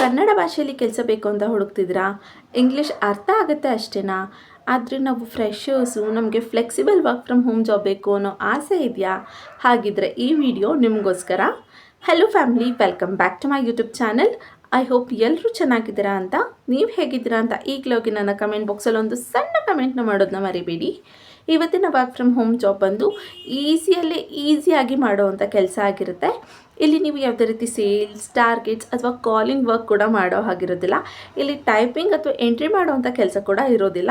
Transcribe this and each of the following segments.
ಕನ್ನಡ ಭಾಷೆಯಲ್ಲಿ ಕೆಲಸ ಬೇಕು ಅಂತ ಹುಡುಕ್ತಿದ್ದೀರಾ? ಇಂಗ್ಲೀಷ್ ಅರ್ಥ ಆಗುತ್ತೆ ಅಷ್ಟೇನಾ? ಆದರೆ ನಾವು ಫ್ರೆಷರ್ಸು, ನಮಗೆ flexible work from home job ಬೇಕು ಅನ್ನೋ ಆಸೆ ಇದೆಯಾ? ಹಾಗಿದ್ರೆ ಈ ವಿಡಿಯೋ ನಿಮಗೋಸ್ಕರ. Hello family, welcome back to my YouTube channel. I hope ಎಲ್ಲರೂ ಚೆನ್ನಾಗಿದ್ದೀರಾ ಅಂತ. ನೀವು ಹೇಗಿದ್ದೀರಾ ಅಂತ ಈಗಲೇ ಹೋಗಿ ನನ್ನ ಕಮೆಂಟ್ ಬಾಕ್ಸಲ್ಲಿ ಒಂದು ಸಣ್ಣ ಕಮೆಂಟ್ನ ಮಾಡೋದನ್ನ ಮರಿಬೇಡಿ. ಇವತ್ತಿನ ವರ್ಕ್ ಫ್ರಮ್ ಹೋಮ್ ಜಾಬ್ ಬಂದು ಈಸಿಯಾಗಿ ಮಾಡುವಂಥ ಕೆಲಸ ಆಗಿರುತ್ತೆ. ಇಲ್ಲಿ ನೀವು ಯಾವುದೇ ರೀತಿ ಸೇಲ್ಸ್, ಟಾರ್ಗೆಟ್ಸ್ ಅಥವಾ ಕಾಲಿಂಗ್ ವರ್ಕ್ ಕೂಡ ಮಾಡೋ ಹಾಗಿರೋದಿಲ್ಲ. ಇಲ್ಲಿ ಟೈಪಿಂಗ್ ಅಥವಾ ಎಂಟ್ರಿ ಮಾಡುವಂಥ ಕೆಲಸ ಕೂಡ ಇರೋದಿಲ್ಲ.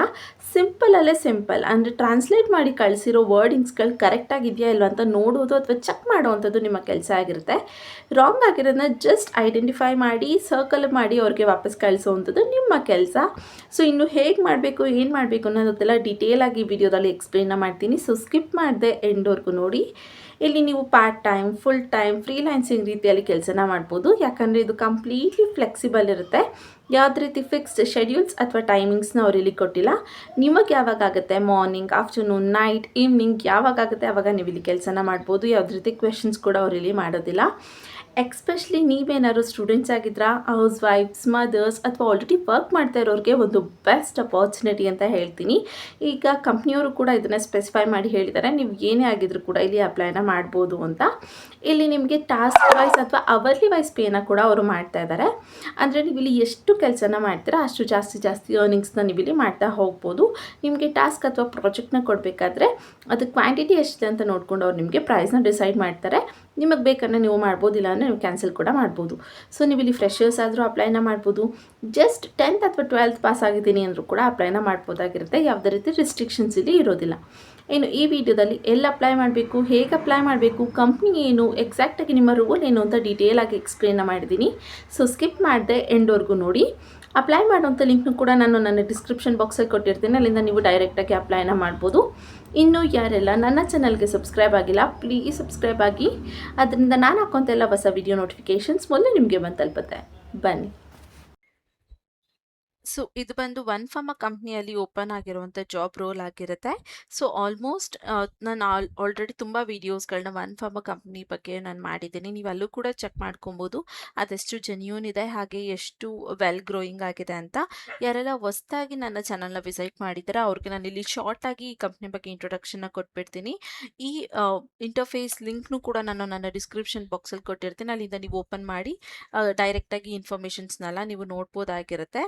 ಸಿಂಪಲ್ ಅಂದರೆ ಟ್ರಾನ್ಸ್ಲೇಟ್ ಮಾಡಿ ಕಳಿಸಿರೋ ವರ್ಡಿಂಗ್ಸ್ಗಳು ಕರೆಕ್ಟಾಗಿದೆಯಾ ಇಲ್ವ ಅಂತ ನೋಡೋದು ಅಥವಾ ಚೆಕ್ ಮಾಡುವಂಥದ್ದು ನಿಮ್ಮ ಕೆಲಸ ಆಗಿರುತ್ತೆ. ರಾಂಗ್ ಆಗಿರೋದನ್ನ ಜಸ್ಟ್ ಐಡೆಂಟಿಫೈ ಮಾಡಿ ಸರ್ಕಲ್ ಮಾಡಿ ಅವ್ರಿಗೆ ವಾಪಸ್ ಕಳಿಸೋವಂಥದ್ದು ನಿಮ್ಮ ಕೆಲಸ. ಸೊ ಇನ್ನು ಹೇಗೆ ಮಾಡಬೇಕು, ಏನು ಮಾಡಬೇಕು ಅನ್ನೋದೆಲ್ಲ ಡೀಟೇಲಾಗಿ ವಿಡಿಯೋದಲ್ಲಿ ಎಕ್ಸ್ಪ್ಲೇನ್ನ ಮಾಡ್ತೀನಿ. ಸೊ ಸ್ಕಿಪ್ ಮಾಡದೆ ಎಂಡ್ವರೆಗೂ ನೋಡಿ. ಇಲ್ಲಿ ನೀವು part time, full time, freelancing ರೀತಿಯಲ್ಲಿ ಕೆಲಸನ ಮಾಡ್ಬೋದು. ಯಾಕಂದರೆ ಇದು ಕಂಪ್ಲೀಟ್ಲಿ ಫ್ಲೆಕ್ಸಿಬಲ್ ಇರುತ್ತೆ. ಯಾವುದೇ ರೀತಿ ಫಿಕ್ಸ್ಡ್ ಶೆಡ್ಯೂಲ್ಸ್ ಅಥವಾ ಟೈಮಿಂಗ್ಸ್ನ ಅವ್ರು ಇಲ್ಲಿ ಕೊಟ್ಟಿಲ್ಲ. ನಿಮಗೆ ಯಾವಾಗ ಆಗುತ್ತೆ, ಮಾರ್ನಿಂಗ್, ಆಫ್ಟರ್ನೂನ್, ನೈಟ್, ಈವ್ನಿಂಗ್ ಯಾವಾಗ ಆಗುತ್ತೆ ಆವಾಗ ನೀವು ಇಲ್ಲಿ ಕೆಲಸನ ಮಾಡ್ಬೋದು. ಯಾವುದೇ ರೀತಿ ಕ್ವೆಶನ್ಸ್ ಕೂಡ ಅವ್ರು ಇಲ್ಲಿ ಮಾಡೋದಿಲ್ಲ. ಎಕ್ಸ್ಪೆಷಲಿ ನೀವೇನಾದ್ರು ಸ್ಟೂಡೆಂಟ್ಸ್ ಆಗಿದ್ರಾ, ಹೌಸ್ ವೈಫ್ಸ್, ಮದರ್ಸ್ ಅಥವಾ ಆಲ್ರೆಡಿ ವರ್ಕ್ ಮಾಡ್ತಾ ಇರೋರಿಗೆ ಒಂದು ಬೆಸ್ಟ್ ಅಪಾರ್ಚುನಿಟಿ ಅಂತ ಹೇಳ್ತೀನಿ. ಈಗ ಕಂಪ್ನಿಯವರು ಕೂಡ ಇದನ್ನು ಸ್ಪೆಸಿಫೈ ಮಾಡಿ ಹೇಳಿದ್ದಾರೆ, ನೀವು ಏನೇ ಆಗಿದ್ರು ಕೂಡ ಇಲ್ಲಿ ಅಪ್ಲೈನ ಮಾಡ್ಬೋದು ಅಂತ. ಇಲ್ಲಿ ನಿಮಗೆ ಟಾಸ್ಕ್ ವೈಸ್ ಅಥವಾ ಅವರ್ಲಿ ವೈಸ್ ಪೇನ ಕೂಡ ಅವರು ಮಾಡ್ತಾ ಇದ್ದಾರೆ. ಅಂದರೆ ನೀವು ಇಲ್ಲಿ ಎಷ್ಟು ಕೆಲಸನ ಮಾಡ್ತೀರಾ ಅಷ್ಟು ಜಾಸ್ತಿ ಅರ್ನಿಂಗ್ಸ್ನ ನೀವು ಇಲ್ಲಿ ಮಾಡ್ತಾ ಹೋಗ್ಬೋದು. ನಿಮಗೆ ಟಾಸ್ಕ್ ಅಥವಾ ಪ್ರಾಜೆಕ್ಟ್ನ ಕೊಡಬೇಕಾದ್ರೆ ಅದು ಕ್ವಾಂಟಿಟಿ ಎಷ್ಟಿದೆ ಅಂತ ನೋಡ್ಕೊಂಡು ಅವ್ರು ನಿಮಗೆ ಪ್ರೈಸ್ನ ಡಿಸೈಡ್ ಮಾಡ್ತಾರೆ. ನಿಮಗೆ ಬೇಕಂದರೆ ನೀವು ಮಾಡ್ಬೋದಿಲ್ಲ ಅಂದರೆ ನೀವು ಕ್ಯಾನ್ಸಲ್ ಕೂಡ ಮಾಡ್ಬೋದು. ಸೊ ನೀವು ಇಲ್ಲಿ ಫ್ರೆಷರ್ಸ್ ಆದರೂ ಅಪ್ಲೈನ ಮಾಡ್ಬೋದು. ಜಸ್ಟ್ 10th ಅಥವಾ 12th ಪಾಸ್ ಆಗಿದ್ದೀನಿ ಅಂದರೂ ಕೂಡ ಅಪ್ಲೈನ ಮಾಡ್ಬೋದಾಗಿರುತ್ತೆ. ಯಾವುದೇ ರೀತಿ ರಿಸ್ಟ್ರಿಕ್ಷನ್ಸ್ ಇಲ್ಲಿ ಇರೋದಿಲ್ಲ. ಇನ್ನು ಈ ವಿಡಿಯೋದಲ್ಲಿ ಎಲ್ಲಿ ಅಪ್ಲೈ ಮಾಡಬೇಕು, ಹೇಗೆ ಅಪ್ಲೈ ಮಾಡಬೇಕು, ಕಂಪ್ನಿ ಏನು, ಎಕ್ಸಾಕ್ಟಾಗಿ ನಿಮ್ಮ ರೋಲ್ ಏನು ಅಂತ ಡೀಟೇಲಾಗಿ ಎಕ್ಸ್ಪ್ಲೇನ್ನ ಮಾಡಿದ್ದೀನಿ. ಸೊ ಸ್ಕಿಪ್ ಮಾಡದೆ ಎಂಡ್ವರೆಗೂ ನೋಡಿ. ಅಪ್ಲೈ ಮಾಡುವಂಥ ಲಿಂಕ್ನು ಕೂಡ ನಾನು ನನ್ನ ಡಿಸ್ಕ್ರಿಪ್ಷನ್ ಬಾಕ್ಸಲ್ಲಿ ಕೊಟ್ಟಿರ್ತೀನಿ. ಅಲ್ಲಿಂದ ನೀವು ಡೈರೆಕ್ಟಾಗಿ ಅಪ್ಲೈನ ಮಾಡ್ಬೋದು. ಇನ್ನು ಯಾರೆಲ್ಲ ನನ್ನ ಚಾನಲ್ಗೆ ಸಬ್ಸ್ಕ್ರೈಬ್ ಆಗಿಲ್ಲ, ಪ್ಲೀಸ್ ಸಬ್ಸ್ಕ್ರೈಬ್ ಆಗಿ. ಅದರಿಂದ ನಾನು ಹಾಕೋಂತೆಲ್ಲ ಹೊಸ ವಿಡಿಯೋ ನೋಟಿಫಿಕೇಷನ್ಸ್ ಮೊದಲು ನಿಮಗೆ ಬಂದು ತಲುಪುತ್ತೆ. ಬನ್ನಿ. ಸೊ ಇದು ಬಂದು ಒನ್ ಫಾರ್ಮ ಕಂಪ್ನಿಯಲ್ಲಿ ಓಪನ್ ಆಗಿರುವಂಥ ಜಾಬ್ ರೋಲ್ ಆಗಿರುತ್ತೆ. ಸೊ ಆಲ್ಮೋಸ್ಟ್ ನಾನು ಆಲ್ರೆಡಿ ತುಂಬ ವೀಡಿಯೋಸ್ಗಳನ್ನ ಒನ್ ಫಾರ್ಮ ಕಂಪ್ನಿ ಬಗ್ಗೆ ನಾನು ಮಾಡಿದ್ದೀನಿ. ನೀವು ಅಲ್ಲೂ ಕೂಡ ಚೆಕ್ ಮಾಡ್ಕೊಬೋದು ಅದೆಷ್ಟು ಜೆನ್ಯೂನ್ ಇದೆ, ಹಾಗೆ ಎಷ್ಟು ವೆಲ್ ಗ್ರೋಯಿಂಗ್ ಆಗಿದೆ ಅಂತ. ಯಾರೆಲ್ಲ ಹೊಸದಾಗಿ ನನ್ನ ಚಾನಲ್ನ ವಿಸಿಟ್ ಮಾಡಿದ್ದಾರೆ ಅವ್ರಿಗೆ ನಾನು ಇಲ್ಲಿ ಶಾರ್ಟಾಗಿ ಈ ಕಂಪ್ನಿ ಬಗ್ಗೆ ಇಂಟ್ರೊಡಕ್ಷನ್ನ ಕೊಟ್ಬಿಡ್ತೀನಿ. ಈ ಇಂಟರ್ಫೇಸ್ ಲಿಂಕ್ನು ಕೂಡ ನಾನು ನನ್ನ ಡಿಸ್ಕ್ರಿಪ್ಷನ್ ಬಾಕ್ಸಲ್ಲಿ ಕೊಟ್ಟಿರ್ತೀನಿ. ಅಲ್ಲಿಂದ ನೀವು ಓಪನ್ ಮಾಡಿ ಡೈರೆಕ್ಟಾಗಿ ಇನ್ಫಾರ್ಮೇಷನ್ಸ್ನೆಲ್ಲ ನೀವು ನೋಡ್ಬೋದಾಗಿರುತ್ತೆ.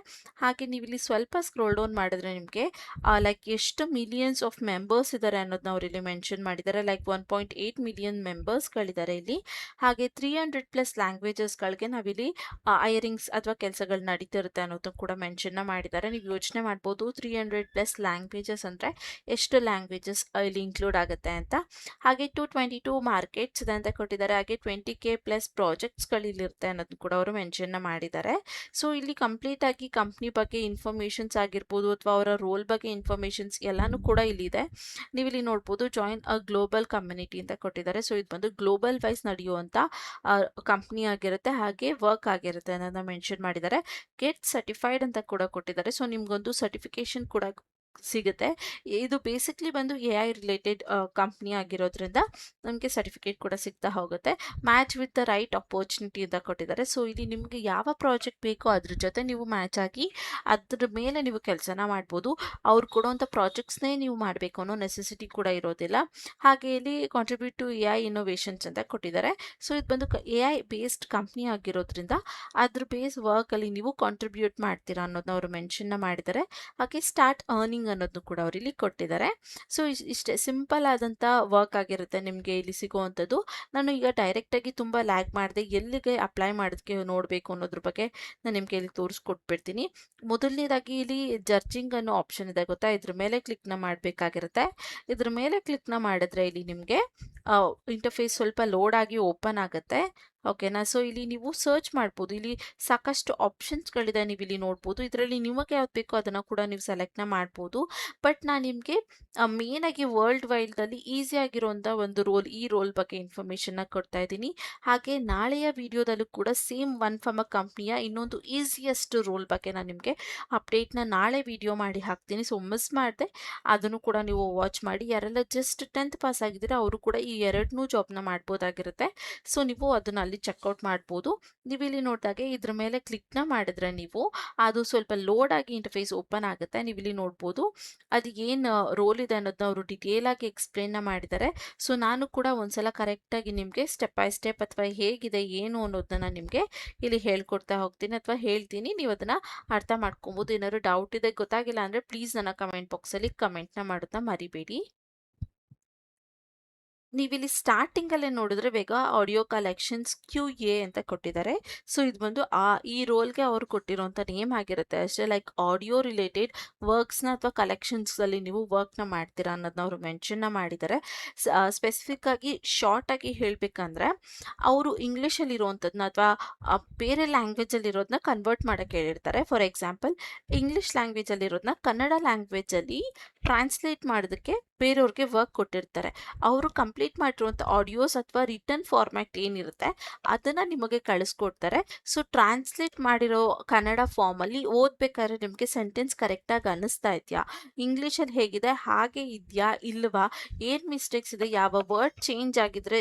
ಹಾಗೆ ನೀವು ಇಲ್ಲಿ ಸ್ವಲ್ಪ ಸ್ಕ್ರೋಲ್ ಡೌನ್ ಮಾಡಿದ್ರೆ ನಿಮಗೆ ಲೈಕ್ ಎಷ್ಟು ಮಿಲಿಯನ್ಸ್ ಆಫ್ ಮೆಂಬರ್ಸ್ ಇದ್ದಾರೆ ಅನ್ನೋದನ್ನ ಅವ್ರು ಇಲ್ಲಿ ಮೆನ್ಷನ್ ಮಾಡಿದ್ದಾರೆ. ಲೈಕ್ 1.8 ಮಿಲಿಯನ್ ಮೆಂಬರ್ಸ್ಗಳಿದ್ದಾರೆ ಇಲ್ಲಿ. ಹಾಗೆ 300+ ಲ್ಯಾಂಗ್ವೇಜಸ್ಗಳಿಗೆ ನಾವಿಲ್ಲಿ ಹೈರಿಂಗ್ಸ್ ಅಥವಾ ಕೆಲಸಗಳು ನಡೀತಿರುತ್ತೆ ಅನ್ನೋದನ್ನು ಕೂಡ ಮೆನ್ಷನ್ನ ಮಾಡಿದ್ದಾರೆ. ನೀವು ಯೋಚನೆ ಮಾಡ್ಬೋದು 300+ ಲ್ಯಾಂಗ್ವೇಜಸ್ ಅಂದರೆ ಎಷ್ಟು ಲ್ಯಾಂಗ್ವೇಜಸ್ ಇಲ್ಲಿ ಇನ್ಕ್ಲೂಡ್ ಆಗುತ್ತೆ ಅಂತ. ಹಾಗೆ 222 ಮಾರ್ಕೆಟ್ಸ್ ಇದೆ ಅಂತ ಕೊಟ್ಟಿದ್ದಾರೆ. ಹಾಗೆ 20K+ ಪ್ರಾಜೆಕ್ಟ್ಸ್ಗಳಿರುತ್ತೆ ಅನ್ನೋದನ್ನು ಕೂಡ ಅವರು ಮೆನ್ಷನ್ನ ಮಾಡಿದ್ದಾರೆ. ಸೊ ಇಲ್ಲಿ ಕಂಪ್ಲೀಟ್ ಆಗಿ ಕಂಪ್ನಿ ಬಗ್ಗೆ ಇನ್ಫಾರ್ಮೇಷನ್ಸ್ ಆಗಿರ್ಬೋದು ಅಥವಾ ಅವರ ರೋಲ್ ಬಗ್ಗೆ ಇನ್ಫಾರ್ಮೇಷನ್ಸ್ ಎಲ್ಲಾನು ಕೂಡ ಇಲ್ಲಿದೆ. ನೀವು ಇಲ್ಲಿ ನೋಡ್ಬೋದು ಜಾಯಿನ್ ಅ ಗ್ಲೋಬಲ್ ಕಮ್ಯುನಿಟಿ ಅಂತ ಕೊಟ್ಟಿದ್ದಾರೆ. ಸೊ ಇದು ಬಂದು ಗ್ಲೋಬಲ್ ವೈಸ್ ನಡೆಯುವಂಥ ಕಂಪ್ನಿ ಆಗಿರುತ್ತೆ, ಹಾಗೆ ವರ್ಕ್ ಆಗಿರುತ್ತೆ ಅನ್ನೋದನ್ನ ಮೆನ್ಷನ್ ಮಾಡಿದ್ದಾರೆ. ಗೆಟ್ ಸರ್ಟಿಫೈಡ್ ಅಂತ ಕೂಡ ಕೊಟ್ಟಿದ್ದಾರೆ. ಸೊ ನಿಮ್ಗೊಂದು ಸರ್ಟಿಫಿಕೇಶನ್ ಕೂಡ ಸಿಗುತ್ತೆ. ಇದು ಬೇಸಿಕ್ಲಿ ಬಂದು AI ರಿಲೇಟೆಡ್ ಕಂಪ್ನಿ ಆಗಿರೋದ್ರಿಂದ ನಮಗೆ ಸರ್ಟಿಫಿಕೇಟ್ ಕೂಡ ಸಿಗ್ತಾ ಹೋಗುತ್ತೆ. Match with the right opportunity ಅಂತ ಕೊಟ್ಟಿದ್ದಾರೆ. ಸೊ ಇಲ್ಲಿ ನಿಮಗೆ ಯಾವ ಪ್ರಾಜೆಕ್ಟ್ ಬೇಕೋ ಅದ್ರ ಜೊತೆ ನೀವು ಮ್ಯಾಚ್ ಆಗಿ ಅದ್ರ ಮೇಲೆ ನೀವು ಕೆಲಸನ ಮಾಡ್ಬೋದು. ಅವ್ರು ಕೊಡುವಂಥ ಪ್ರಾಜೆಕ್ಟ್ಸ್ನೇ ನೀವು ಮಾಡಬೇಕು ಅನ್ನೋ ನೆಸೆಸಿಟಿ ಕೂಡ ಇರೋದಿಲ್ಲ. ಹಾಗೆ ಇಲ್ಲಿ ಕಾಂಟ್ರಿಬ್ಯೂಟ್ ಟು AI ಇನ್ನೋವೇಷನ್ಸ್ ಅಂತ ಕೊಟ್ಟಿದ್ದಾರೆ. ಸೊ ಇದು ಬಂದು AI ಬೇಸ್ಡ್ ಕಂಪ್ನಿ ಆಗಿರೋದ್ರಿಂದ ಅದ್ರ ಬೇಸ್ ವರ್ಕಲ್ಲಿ ನೀವು ಕಾಂಟ್ರಿಬ್ಯೂಟ್ ಮಾಡ್ತೀರಾ ಅನ್ನೋದನ್ನ ಅವರು ಮೆನ್ಷನ್ನ ಮಾಡಿದ್ದಾರೆ. ಹಾಗೆ ಸ್ಟಾರ್ಟ್ ಅರ್ನಿಂಗ್ ಅನ್ನೋದನ್ನು ಕೂಡ ಅವರು ಇಲ್ಲಿ ಕೊಟ್ಟಿದ್ದಾರೆ. ಸೊ ಇಷ್ಟೇ ಸಿಂಪಲ್ ಆದಂಥ ವರ್ಕ್ ಆಗಿರುತ್ತೆ ನಿಮಗೆ ಇಲ್ಲಿ ಸಿಗುವಂಥದ್ದು. ನಾನು ಈಗ ಡೈರೆಕ್ಟಾಗಿ ತುಂಬ ಲ್ಯಾಗ್ ಮಾಡಿದೆ, ಎಲ್ಲಿಗೆ ಅಪ್ಲೈ ಮಾಡೋದಕ್ಕೆ ನೋಡಬೇಕು ಅನ್ನೋದ್ರ ಬಗ್ಗೆ ನಾನು ನಿಮಗೆ ಇಲ್ಲಿ ತೋರಿಸ್ಕೊಟ್ಬಿಡ್ತೀನಿ. ಮೊದಲನೇದಾಗಿ ಇಲ್ಲಿ ಜರ್ಜಿಂಗ್ ಅನ್ನೋ ಆಪ್ಷನ್ ಇದೆ ಗೊತ್ತಾ, ಇದ್ರ ಮೇಲೆ ಕ್ಲಿಕ್ನ ಮಾಡಬೇಕಾಗಿರುತ್ತೆ. ಇದ್ರ ಮೇಲೆ ಕ್ಲಿಕ್ನ ಮಾಡಿದ್ರೆ ಇಲ್ಲಿ ನಿಮಗೆ ಇಂಟರ್ಫೇಸ್ ಸ್ವಲ್ಪ ಲೋಡ್ ಆಗಿ ಓಪನ್ ಆಗುತ್ತೆ. ಓಕೆನಾ. ಸೊ ಇಲ್ಲಿ ನೀವು ಸರ್ಚ್ ಮಾಡ್ಬೋದು. ಇಲ್ಲಿ ಸಾಕಷ್ಟು ಆಪ್ಷನ್ಸ್ಗಳಿದೆ, ನೀವು ಇಲ್ಲಿ ನೋಡ್ಬೋದು. ಇದರಲ್ಲಿ ನಿಮಗೆ ಯಾವ್ದು ಬೇಕೋ ಅದನ್ನು ಕೂಡ ನೀವು ಸೆಲೆಕ್ಟ್ನ ಮಾಡ್ಬೋದು. ಬಟ್ ನಾನು ನಿಮಗೆ ಮೇನಾಗಿ ವರ್ಲ್ಡ್ ವೈಡ್ದಲ್ಲಿ ಈಸಿ ಆಗಿರೋಂಥ ಒಂದು ರೋಲ್, ಈ ರೋಲ್ ಬಗ್ಗೆ ಇನ್ಫಾರ್ಮೇಷನ್ನ ಕೊಡ್ತಾ ಇದ್ದೀನಿ. ಹಾಗೆ ನಾಳೆಯ ವಿಡಿಯೋದಲ್ಲೂ ಕೂಡ ಸೇಮ್ ಒನ್ ಫಾರ್ಮ ಕಂಪ್ನಿಯ ಇನ್ನೊಂದು ಈಸಿಯೆಸ್ಟ್ ರೋಲ್ ಬಗ್ಗೆ ನಾನು ನಿಮಗೆ ಅಪ್ಡೇಟ್ನ ನಾಳೆ ವಿಡಿಯೋ ಮಾಡಿ ಹಾಕ್ತೀನಿ. ಸೊ ಮಿಸ್ ಮಾಡಿದೆ ಅದನ್ನು ಕೂಡ ನೀವು ವಾಚ್ ಮಾಡಿ. ಯಾರೆಲ್ಲ ಜಸ್ಟ್ 10th ಪಾಸ್ ಆಗಿದ್ದೀರಾ ಅವರು ಕೂಡ ಈ ಎರಡನ್ನೂ ಜಾಬ್ನ ಮಾಡ್ಬೋದಾಗಿರುತ್ತೆ. ಸೊ ನೀವು ಅದನ್ನು ಅಲ್ಲಿ ನೀವಿಲ್ಲಿ ಚೆಕ್ಔಟ್ ಮಾಡ್ಬೋದು. ನೀವಿಲ್ಲಿ ನೋಡಿದಾಗೆ ಇದ್ರ ಮೇಲೆ ಕ್ಲಿಕ್ನ ಮಾಡಿದ್ರೆ ನೀವು ಅದು ಸ್ವಲ್ಪ ಲೋಡ್ ಆಗಿ ಇಂಟರ್ಫೇಸ್ ಓಪನ್ ಆಗುತ್ತೆ. ನೀವಿಲ್ಲಿ ನೋಡ್ಬೋದು ಅದು ಏನು ರೋಲ್ ಇದೆ ಅನ್ನೋದನ್ನ ಅವರು ಡಿಟೇಲ್ ಆಗಿ ಎಕ್ಸ್ಪ್ಲೇನ್ನ ಮಾಡಿದ್ದಾರೆ. ಸೊ ನಾನು ಕೂಡ ಒಂದ್ಸಲ ಕರೆಕ್ಟಾಗಿ ನಿಮಗೆ ಸ್ಟೆಪ್ ಬೈ ಸ್ಟೆಪ್ ಅಥವಾ ಹೇಗಿದೆ ಏನು ಅನ್ನೋದನ್ನ ನಿಮಗೆ ಇಲ್ಲಿ ಹೇಳ್ಕೊಡ್ತಾ ಹೋಗ್ತೀನಿ ಅಥವಾ ಹೇಳ್ತೀನಿ. ನೀವು ಅದನ್ನ ಅರ್ಥ ಮಾಡ್ಕೊಬೋದು. ಏನಾದ್ರು ಡೌಟ್ ಇದೆ ಗೊತ್ತಾಗಿಲ್ಲ ಅಂದ್ರೆ ಪ್ಲೀಸ್ ನನ್ನ ಕಮೆಂಟ್ ಬಾಕ್ಸಲ್ಲಿ ಕಮೆಂಟ್ನ ಮಾಡೋದನ್ನ ಮರಿಬೇಡಿ. ನೀವಿಲ್ಲಿ ಸ್ಟಾರ್ಟಿಂಗ್ ಅಲ್ಲೇ ನೋಡಿದ್ರೆ ಬೇಗ ಆಡಿಯೋ ಕಲೆಕ್ಷನ್ಸ್ QA ಅಂತ ಕೊಟ್ಟಿದ್ದಾರೆ. ಸೊ ಇದು ಬಂದು ಈ ರೋಲ್ಗೆ ಅವ್ರು ಕೊಟ್ಟಿರುವಂತ ನೇಮ್ ಆಗಿರುತ್ತೆ ಅಷ್ಟೇ. ಲೈಕ್ ಆಡಿಯೋ ರಿಲೇಟೆಡ್ ವರ್ಕ್ಸ್ನ ಅಥವಾ ಕಲೆಕ್ಷನ್ಸ್ ಅಲ್ಲಿ ನೀವು ವರ್ಕ್ನ ಮಾಡ್ತೀರಾ ಅನ್ನೋದನ್ನ ಅವರು ಮೆನ್ಷನ್ನ ಮಾಡಿದ್ದಾರೆ. ಸ್ಪೆಸಿಫಿಕ್ ಆಗಿ ಶಾರ್ಟ್ ಆಗಿ ಹೇಳ್ಬೇಕಂದ್ರೆ ಅವರು ಇಂಗ್ಲಿಷಲ್ಲಿ ಇರುವಂಥದ್ದನ್ನ ಅಥವಾ ಬೇರೆ ಲ್ಯಾಂಗ್ವೇಜ್ ಅಲ್ಲಿ ಇರೋದನ್ನ ಕನ್ವರ್ಟ್ ಮಾಡಕ್ಕೆ ಹೇಳಿರ್ತಾರೆ. ಫಾರ್ ಎಕ್ಸಾಂಪಲ್ ಇಂಗ್ಲಿಷ್ ಲ್ಯಾಂಗ್ವೇಜ್ ಅಲ್ಲಿ ಇರೋದನ್ನ ಕನ್ನಡ ಲ್ಯಾಂಗ್ವೇಜ್ ಅಲ್ಲಿ ಟ್ರಾನ್ಸ್ಲೇಟ್ ಮಾಡೋದಕ್ಕೆ ಬೇರೆಯವ್ರಿಗೆ ವರ್ಕ್ ಕೊಟ್ಟಿರ್ತಾರೆ. ಅವರು ಕಂಪ್ಲೀಟ್ ಮಾಡಿರುವಂಥ ಆಡಿಯೋಸ್ ಅಥವಾ ರಿಟರ್ನ್ ಫಾರ್ಮ್ಯಾಟ್ ಏನಿರುತ್ತೆ ಅದನ್ನ ನಿಮಗೆ ಕಳಿಸ್ಕೊಡ್ತಾರೆ. ಸೊ ಟ್ರಾನ್ಸ್ಲೇಟ್ ಮಾಡಿರೋ ಕನ್ನಡ ಫಾರ್ಮಲ್ಲಿ ಓದ್ಬೇಕಾದ್ರೆ ನಿಮಗೆ ಸೆಂಟೆನ್ಸ್ ಕರೆಕ್ಟಾಗಿ ಅನ್ನಿಸ್ತಾ ಇದೆಯಾ, ಇಂಗ್ಲೀಷಲ್ಲಿ ಹೇಗಿದೆ ಹಾಗೆ ಇದೆಯಾ ಇಲ್ವಾ, ಏನು ಮಿಸ್ಟೇಕ್ಸ್ ಇದೆ, ಯಾವ ವರ್ಡ್ ಚೇಂಜ್ ಆಗಿದ್ರೆ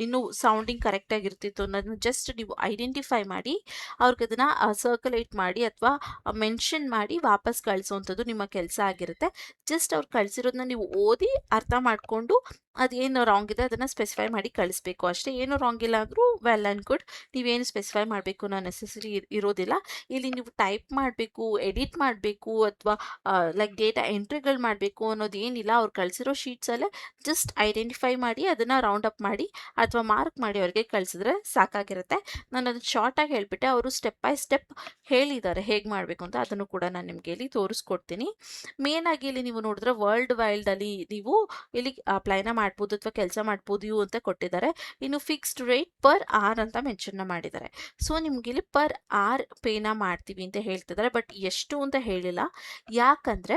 ಇನ್ನೂ ಸೌಂಡಿಂಗ್ ಕರೆಕ್ಟಾಗಿ ಇರ್ತಿತ್ತು ಅನ್ನೋದನ್ನ ಜಸ್ಟ್ ನೀವು ಐಡೆಂಟಿಫೈ ಮಾಡಿ ಅವ್ರಿಗೆ ಅದನ್ನ ಸರ್ಕ್ಯುಲೇಟ್ ಮಾಡಿ ಅಥವಾ ಮೆನ್ಷನ್ ಮಾಡಿ ವಾಪಸ್ ಕಳಿಸುವಂಥದ್ದು ನಿಮ್ಮ ಕೆಲಸ ಆಗಿರುತ್ತೆ. ಜಸ್ಟ್ ಅವ್ರು ಕಳಿಸಿರೋದನ್ನ ನೀವು ಓದಿ ಅರ್ಥ ಮಾಡಿಕೊಂಡು ಅದೇನು ರಾಂಗ್ ಇದೆ ಅದನ್ನು ಸ್ಪೆಸಿಫೈ ಮಾಡಿ ಕಳಿಸ್ಬೇಕು ಅಷ್ಟೇ. ಏನು ರಾಂಗ್ ಇಲ್ಲ ಅಂದರೂ ವೆಲ್ ಆ್ಯಂಡ್ ಗುಡ್. ನೀವೇನು ಸ್ಪೆಸಿಫೈ ಮಾಡಬೇಕು ಅನ್ನೋ ನೆಸೆಸರಿ ಇರೋದಿಲ್ಲ. ಇಲ್ಲಿ ನೀವು ಟೈಪ್ ಮಾಡಬೇಕು, ಎಡಿಟ್ ಮಾಡಬೇಕು ಅಥವಾ ಲೈಕ್ ಡೇಟಾ ಎಂಟ್ರಿಗಳು ಮಾಡಬೇಕು ಅನ್ನೋದು ಏನಿಲ್ಲ. ಅವ್ರು ಕಳಿಸಿರೋ ಶೀಟ್ಸಲ್ಲೇ ಜಸ್ಟ್ ಐಡೆಂಟಿಫೈ ಮಾಡಿ ಅದನ್ನು ರೌಂಡ್ ಅಪ್ ಮಾಡಿ ಅಥವಾ ಮಾರ್ಕ್ ಮಾಡಿ ಅವ್ರಿಗೆ ಕಳಿಸಿದ್ರೆ ಸಾಕಾಗಿರುತ್ತೆ. ನಾನು ಅದನ್ನು ಶಾರ್ಟಾಗಿ ಹೇಳಿಬಿಟ್ಟೆ. ಅವರು ಸ್ಟೆಪ್ ಬೈ ಸ್ಟೆಪ್ ಹೇಳಿದ್ದಾರೆ ಹೇಗೆ ಮಾಡಬೇಕು ಅಂತ. ಅದನ್ನು ಕೂಡ ನಾನು ನಿಮಗೆ ಇಲ್ಲಿ ತೋರಿಸ್ಕೊಡ್ತೀನಿ. ಮೇನ್ ಆಗಿ ಇಲ್ಲಿ ನೀವು ನೋಡಿದ್ರೆ ವರ್ಲ್ಡ್ ವೈಲ್ಡ್ ಅಲ್ಲಿ ನೀವು ಇಲ್ಲಿ ಅಪ್ಲೈನ ಮಾಡ್ಬೋದು ಅಥವಾ ಕೆಲಸ ಮಾಡ್ಬೋದು ಅಂತ ಕೊಟ್ಟಿದ್ದಾರೆ. ಇನ್ನು ಫಿಕ್ಸ್ಡ್ ರೇಟ್ ಪರ್ ಆರ್ ಅಂತ ಮೆನ್ಷನ್ ಮಾಡಿದ್ದಾರೆ. ಸೊ ನಿಮ್ಗೆ ಇಲ್ಲಿ ಪರ್ ಆರ್ ಪೇನ ಮಾಡ್ತೀವಿ ಅಂತ ಹೇಳ್ತಿದ್ದಾರೆ. ಬಟ್ ಎಷ್ಟು ಅಂತ ಹೇಳಿಲ್ಲ. ಯಾಕಂದ್ರೆ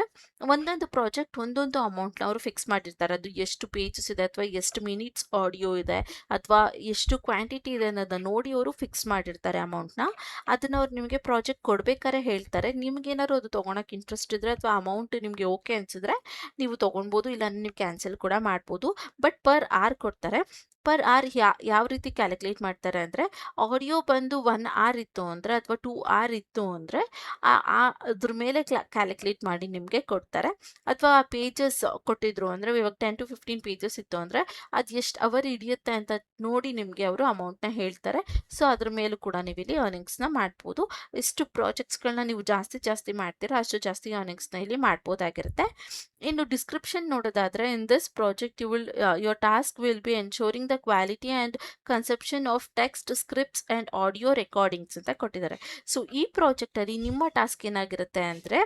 ಒಂದೊಂದು ಪ್ರಾಜೆಕ್ಟ್ ಒಂದೊಂದು ಅಮೌಂಟ್ನ ಅವರು ಫಿಕ್ಸ್ ಮಾಡಿರ್ತಾರೆ. ಅದು ಎಷ್ಟು ಪೇಜಸ್ ಇದೆ ಅಥವಾ ಎಷ್ಟು ಮಿನಿಟ್ಸ್ ಆಡಿಯೋ ಇದೆ ಅಥವಾ ಎಷ್ಟು ಕ್ವಾಂಟಿಟಿ ಇದೆ ಅನ್ನೋದನ್ನ ನೋಡಿ ಅವರು ಫಿಕ್ಸ್ ಮಾಡಿರ್ತಾರೆ ಅಮೌಂಟ್ನ. ಅದನ್ನ ಅವ್ರು ನಿಮಗೆ ಪ್ರಾಜೆಕ್ಟ್ ಕೊಡ್ಬೇಕಾದ್ರೆ ಹೇಳ್ತಾರೆ. ನಿಮ್ಗೆ ಏನಾದ್ರು ಅದು ತೊಗೊಳಕ್ಕೆ ಇಂಟ್ರೆಸ್ಟ್ ಇದ್ರೆ ಅಥವಾ ಅಮೌಂಟ್ ನಿಮಗೆ ಓಕೆ ಅನ್ಸಿದ್ರೆ ನೀವು ತೊಗೊಳ್ಬೋದು, ಇಲ್ಲ ನೀವು ಕ್ಯಾನ್ಸಲ್ ಕೂಡ ಮಾಡ್ಬೋದು. ಬಟ್ ಪರ್ ಆರ್ ಕೊಡ್ತಾರೆ. ಪರ್ ಆರ್ ಯಾವ ರೀತಿ ಕ್ಯಾಲ್ಕುಲೇಟ್ ಮಾಡ್ತಾರೆ ಅಂದರೆ ಆಡಿಯೋ ಬಂದು 1 ಆರ್ ಇತ್ತು ಅಂದರೆ ಅಥವಾ 2 ಆರ್ ಇತ್ತು ಅಂದರೆ ಅದ್ರ ಮೇಲೆ ಕ್ಯಾಲ್ಕುಲೇಟ್ ಮಾಡಿ ನಿಮಗೆ ಕೊಡ್ತಾರೆ. ಅಥವಾ ಪೇಜಸ್ ಕೊಟ್ಟಿದ್ರು ಅಂದರೆ ಇವಾಗ 10 to 15 ಪೇಜಸ್ ಇತ್ತು ಅಂದರೆ ಅದು ಎಷ್ಟು ಅವರ್ ಹಿಡಿಯುತ್ತೆ ಅಂತ ನೋಡಿ ನಿಮಗೆ ಅವರು ಅಮೌಂಟ್ನ ಹೇಳ್ತಾರೆ. ಸೊ ಅದ್ರ ಮೇಲೂ ಕೂಡ ನೀವು ಇಲ್ಲಿ ಅರ್ನಿಂಗ್ಸ್ನ ಮಾಡ್ಬೋದು. ಎಷ್ಟು ಪ್ರಾಜೆಕ್ಟ್ಸ್ಗಳನ್ನ ನೀವು ಜಾಸ್ತಿ ಮಾಡ್ತೀರಾ ಅಷ್ಟು ಜಾಸ್ತಿ ಅರ್ನಿಂಗ್ಸ್ನ ಇಲ್ಲಿ ಮಾಡ್ಬೋದಾಗಿರುತ್ತೆ. ಇನ್ನು ಡಿಸ್ಕ್ರಿಪ್ಷನ್ ನೋಡೋದಾದ್ರೆ in this project your task will be ensuring the quality and conception of text scripts and audio recordings ಅಂತ ಕೊಟ್ಟಿದ್ದಾರೆ. ಸೊ ಈ ಪ್ರಾಜೆಕ್ಟಲ್ಲಿ ನಿಮ್ಮ ಟಾಸ್ಕ್ ಏನಾಗಿರುತ್ತೆ ಅಂದರೆ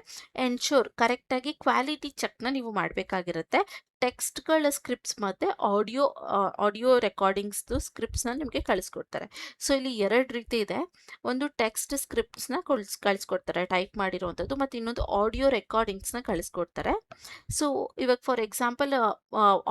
ಎನ್ಶೋರ್ ಕರೆಕ್ಟಾಗಿ ಕ್ವಾಲಿಟಿ ಚೆಕ್ನ ನೀವು ಮಾಡಬೇಕಾಗಿರುತ್ತೆ. ಟೆಕ್ಸ್ಟ್ಗಳ ಸ್ಕ್ರಿಪ್ಟ್ಸ್ ಮತ್ತು ಆಡಿಯೋ ರೆಕಾರ್ಡಿಂಗ್ಸ್ದು ಸ್ಕ್ರಿಪ್ಟ್ಸ್ನ ನಿಮಗೆ ಕಳಿಸ್ಕೊಡ್ತಾರೆ. ಸೊ ಇಲ್ಲಿ 2 ರೀತಿ ಇದೆ. ಒಂದು ಟೆಕ್ಸ್ಟ್ ಸ್ಕ್ರಿಪ್ಟ್ಸ್ನ ಕಳಿಸ್ಕೊಡ್ತಾರೆ ಟೈಪ್ ಮಾಡಿರೋವಂಥದ್ದು, ಮತ್ತು ಇನ್ನೊಂದು ಆಡಿಯೋ ರೆಕಾರ್ಡಿಂಗ್ಸ್ನ ಕಳಿಸ್ಕೊಡ್ತಾರೆ. ಸೊ ಇವಾಗ ಫಾರ್ ಎಕ್ಸಾಂಪಲ್